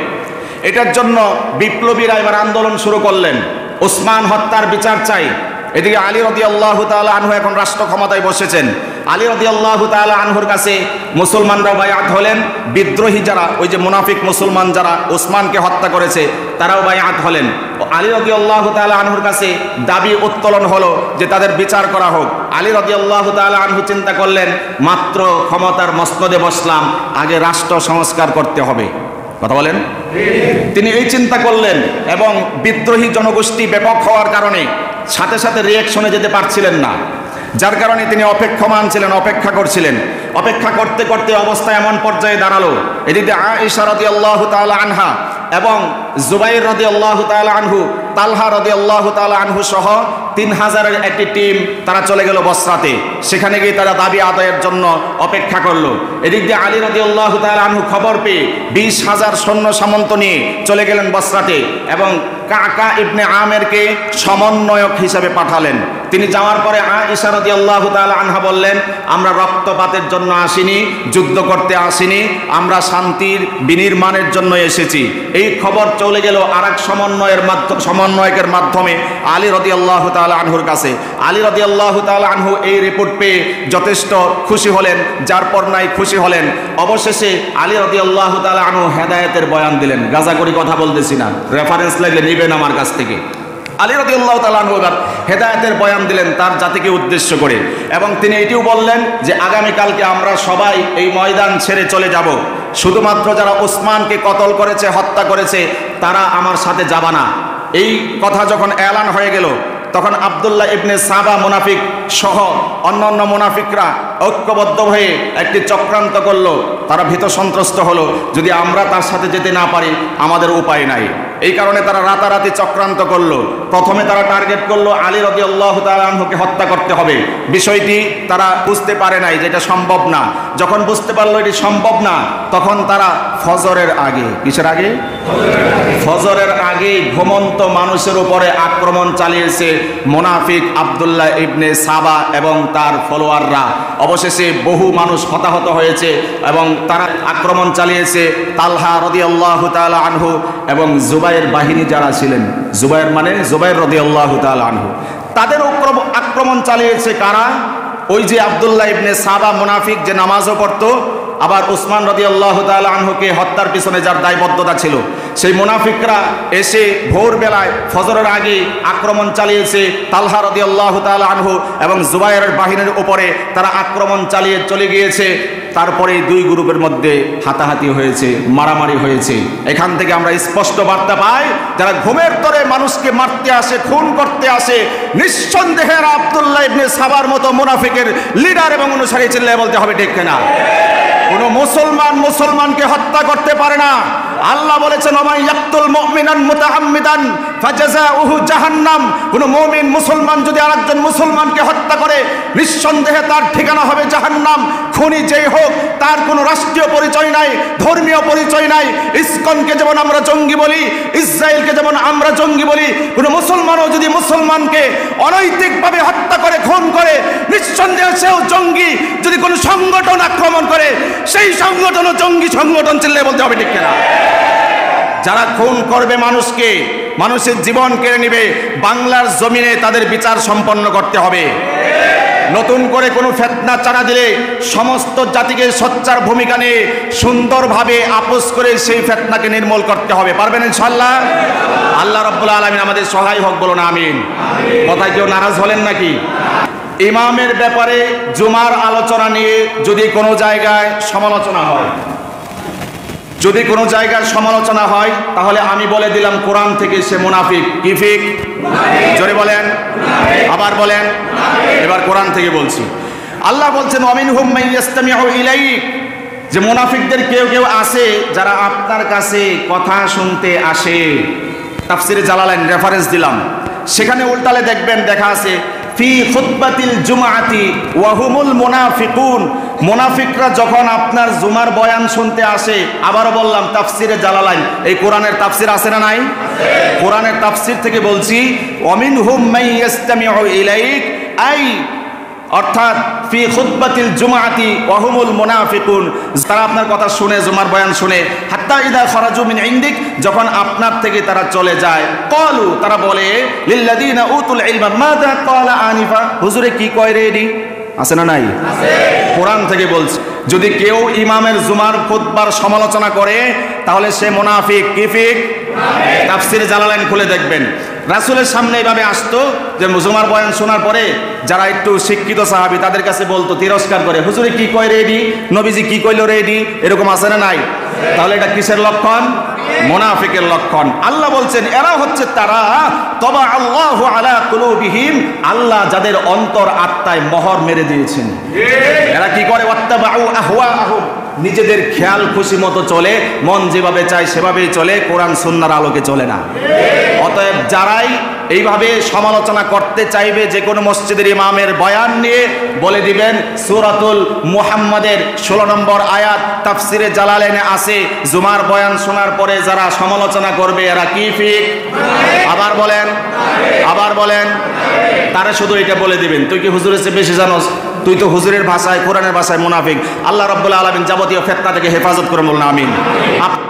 এটার জন্য বিপ্লবীরা এবার আন্দোলন শুরু করলেন, ওসমান হত্যার বিচার চাই। এদিকে আলী রাদিয়াল্লাহু তাআলা আনহু এখন রাষ্ট্র ক্ষমতায় বসেছেন। আলী রাদিয়াল্লাহু তাআলা আনহুর কাছে মুসলমানরা বায়াত হলেন। বিদ্রোহী যারা, ওই যে মুনাফিক মুসলমান যারা ওসমানকে হত্যা করেছে, তারাও বায়াত হলেন। আলী রাদিয়াল্লাহু তাআলা আনহুর কাছে দাবি উত্তোলন হলো যে তাদের বিচার করা হোক। আলী রাদিয়াল্লাহু তাআলা আনহু চিন্তা করলেন, মাত্র ক্ষমতার মসনদে বসলাম, আগে রাষ্ট্র সংস্কার করতে হবে। কথা বলেন। তিনি এই চিন্তা করলেন, এবং বিদ্রোহী জনগোষ্ঠী ব্যাপক হওয়ার কারণে সাথে সাথে রিয়াকশনে যেতে পারছিলেন না, যার কারণে তিনি অপেক্ষমান ছিলেন, অপেক্ষা করছিলেন। অপেক্ষা করতে করতে অবস্থা এমন পর্যায়ে দাঁড়ালো, এদিকে আয়েশা রাদিয়াল্লাহু তাআলা আনহা এবং জুবাইর রাদিয়াল্লাহু তাআলা আনহু, তালহা রাদিয়াল্লাহু তাআলা আনহু সহ 3000-এর একটি টিম তারা চলে গেল বসরাতে। সেখানে গিয়ে তারা দাবি আদায়ের জন্য অপেক্ষা করলো। এদিক দিয়ে আলী রাদিয়াল্লাহু তাআলা আনহু খবর পেয়ে 20,000 সৈন্য সামন্ত নিয়ে চলে গেলেন বসরাতে, এবং কাকা ইবনে আমেরকে সমন্বয়ক হিসেবে পাঠালেন। তিনি যাওয়ার পরে আয়েশা রাদিয়াল্লাহু তাআলা আনহা বললেন, আমরা রক্তপাতের জন্য আসিনি, যুদ্ধ করতে আসিনি, আমরা শান্তির বিনির্মাণের জন্য এসেছি। এই খবর চলে গেল আরেক সমন্বয়কের মাধ্যমে আলী রাদিয়াল্লাহু তাআলা আনহুর কাছে। আলী রাদিয়াল্লাহু তাআলা আনহু এই রিপোর্ট পেয়ে যথেষ্ট খুশি হলেন, যার পর নাই খুশি হলেন। অবশেষে আলী রাদিয়াল্লাহু তাআলা আনহু হেদায়েতের বয়ান দিলেন। গাজাগরি কথা বলতেছি না, রেফারেন্স লাগলে নেবেন আমার কাছ থেকে। আলী রাদিয়াল্লাহু তাআলা আনহু এবার হেদায়েতের বয়ান দিলেন তার জাতিকে উদ্দেশ্য করে, এবং তিনি এটিও বললেন যে আগামীকালকে আমরা সবাই এই ময়দান ছেড়ে চলে যাব। শুধুমাত্র যারা ওসমানকে কতল করেছে, হত্যা করেছে, তারা আমার সাথে যাবে না। এই কথা যখন এলান হয়ে গেল, তখন আব্দুল্লাহ ইবনে সাবা মুনাফিক সহ অন্যান্য মুনাফিকরা ঐক্যবদ্ধ হয়ে একটি চক্রান্ত করলো। তারা ভীত সন্ত্রস্ত হলো, যদি আমরা তার সাথে যেতে না পারি আমাদের উপায় নাই। এই কারণে তারা রাতারাতি চক্রান্ত করলো। প্রথমে তারা টার্গেট করলো আলী রাদিয়াল্লাহু তাআলা আনহুকে হত্যা করতে হবে। বিষয়টি তারা বুঝতে পারে নাই যে এটা সম্ভব না। যখন বুঝতে পারলো এটি সম্ভব না, তখন তারা ফজরের আগে, কিসের আগে? ফজরের আগে ঘুমন্ত মানুষের উপরে আক্রমণ চালিয়েছে মুনাফিক আব্দুল্লাহ ইবনে সাবা এবং তার ফলোয়াররা। অবশেষে বহু মানুষ হতাহত হয়েছে, এবং তারা আক্রমণ চালিয়েছে তালহা রাদিয়াল্লাহু তাআলা আনহু এবং জুবাইর বাহিনী যারা ছিলেন, জুবাইর মানে জুবাইর রাদিয়াল্লাহু তাআলা আনহু, তাদের আক্রমণ চালিয়েছে কারা? ওই যে আব্দুল্লাহ ইবনে সাবা মুনাফিক, যে নামাজও পড়তো, আবার উসমান রাদিয়াল্লাহু তাআলা আনহুকে হত্যার পিছনে যার দায়বদ্ধতা ছিল, সেই মুনাফিকরা এসে ভোরবেলায় ফজরের আগে আক্রমণ চালিয়েছে তালহা রাদিয়াল্লাহু তাআলা আনহু এবং জুবাইরের বাহিনীর উপরে। তারা আক্রমণ চালিয়ে চলে গিয়েছে তারপরে দুই গ্রুপের মধ্যে হাতাহাতি হয়েছে, মারামারি হয়েছে। এখান থেকে আমরা স্পষ্ট বার্তা পাই, যারা ঘুমের তরে মানুষকে মারতে আসে, খুন করতে আসে, নিঃসন্দেহে আব্দুল্লাহ ইবনে সাবার মতো মুনাফিকের লিডার এবং অনুসারী চিল্লায় বলতে হবে ঠিক কিনা? কোন মুসলমান মুসলমানকে হত্যা করতে পারে না। আল্লাহ বলেছেন, ওমান ইয়াকতুল মুমিনান মুতাআম্মিদান ফাজাযাউহু জাহান্নাম। কোন মুমিন মুসলমান যদি আরেকজন মুসলমানকে হত্যা করে, নিঃসন্দেহে তার ঠিকানা হবে জাহান্নাম। খুনি যেই হোক, তার কোনো রাষ্ট্রীয় পরিচয় নাই, ধর্মীয় পরিচয় নাই। ইসকনকে যেমন আমরা জঙ্গি বলি, ইসরায়েলকে যেমন আমরা জঙ্গি বলি, কোন মুসলমানও যদি মুসলমানকে অনৈতিকভাবে হত্যা করে, খুন করে, নিঃসন্দেহে সেও জঙ্গি। যদি কোনো সংগঠন আক্রমণ করে, সেই সংগঠনও জঙ্গি সংগঠন চিল্লায় বলতে হবে ঠিক কিনা? যারা খুন করবে মানুষকে, মানুষের জীবন কেড়ে নেবে, বাংলার জমিনে তাদের বিচার সম্পন্ন করতে হবে। নতুন করে কোনো ফিতনা চাড়া দিলে সমস্ত জাতিকে সোচ্চার ভূমিকা নিয়ে সুন্দরভাবে আপোষ করে সেই ফিতনাকে নির্মূল করতে হবে। পারবেন ইনশাআল্লাহ? আল্লাহ রাব্বুল আলামিন আমাদের সহায় হোক, বলুন আমিন। কথায় কেউ নারাজ হলেন নাকি? ইমামের ব্যাপারে জুমার আলোচনা নিয়ে যদি কোনো জায়গায় সমালোচনা হয়, যদি কোনো জায়গায় সমালোচনা হয়, তাহলে আমি বলে দিলাম কোরআন থেকে সে মুনাফিক। কি ফিক? জোরে বলেন, আবার বলেন। এবার কোরআন থেকে বলছি। আল্লাহ বলছেন, ওয়ামিনহুম মান ইয়াসতামিউ ইলাইক, যে মুনাফিকদের কেউ কেউ আছে যারা আপনার কাছে কথা শুনতে আসে। তাফসিরে জালালাইন রেফারেন্স দিলাম, সেখানে উল্টালে দেখবেন দেখা আছে ফি খুতবাতিল জুমআতি ওয়া হুমুল মুনাফিকুন। মুনাফিকরা যখন আপনার জুমার বয়ান শুনতে আসে, আবারও বললাম তাফসিরে জালালাইন, এই কোরআনের তাফসির আছে না নাই? কোরআনের তাফসির থেকে বলছি, ওয়ামিনহুম মান ইয়াসতামিউ ইলাইক, আই অর্থাৎ ফি খুতবাতিল জুমআতি ওয়া হুমুল মুনাফিকুন, তারা আপনার কথা শুনে, জুমার বয়ান শুনে, হাত্তা ইদা খারাজু মিন ইনদিক, যখন আপনার থেকে তারা চলে যায়, ক্বালু, তারা বলে, লিল্লাযিনা উতুল ইলমা মাযা ক্বালা আনিফা, হুজুরে কি কয় রে এডি? আছে না নাই? আছে। কোরআন থেকে বলছে, যদি কেউ ইমামের জুমার খুতবার সমালোচনা করে, তাহলে সে মুনাফিক। কি ফিক? তাফসিরে জালালাইন খুলে দেখবেন, রাসূলের সামনে এইভাবে আসতো যে জুমার বয়ান শোনার পরে যারা একটু শিক্ষিত সাহাবী তাদের কাছে বলতো, তিরস্কার করে, হুজুরে কি কয় রে এডি? নবীজি কি কইলো রে এডি? এরকম আছে না নাই? তাহলে এটা কিসের লক্ষণ? মুনাফিকের লক্ষণ। আল্লাহ বলছেন, এরা হচ্ছে তারা, তবা আল্লাহু আলা কুলুবিহিম, আল্লাহ যাদের অন্তর আত্মায় মোহর মেরে দিয়েছেন। এরা কি করে? ওয়াত্তাবাউ আহওয়াআহুম, নিজেদের খেয়াল খুশি মতো চলে, মন যেভাবে চায় সেভাবেই চলে, কোরআন সুন্নাহর আলোকে চলে না। অতএব যারাই এইভাবে সমালোচনা করতে চাইবে যে কোনো মসজিদের ইমামের বয়ান নিয়ে, বলে দিবেন সূরাতুল মুহাম্মাদের 16 নম্বর আয়াত তাফসিরে জালালাইনে আছে, জুমার বয়ান শোনার পরে যারা সমালোচনা করবে এরা কি ফিক? আবার বলেন, আবার বলেন। তারা শুধু এটা বলে দিবেন, তুই কি হুজুরের চেয়ে বেশি জানোস? তুই তো হুজুরের ভাষায়, কোরআনের ভাষায় মুনাফিক। আল্লাহ রাব্বুল আলামিন যাবতীয় ফিতনা থেকে হেফাজত করুন, বলুন আমিন।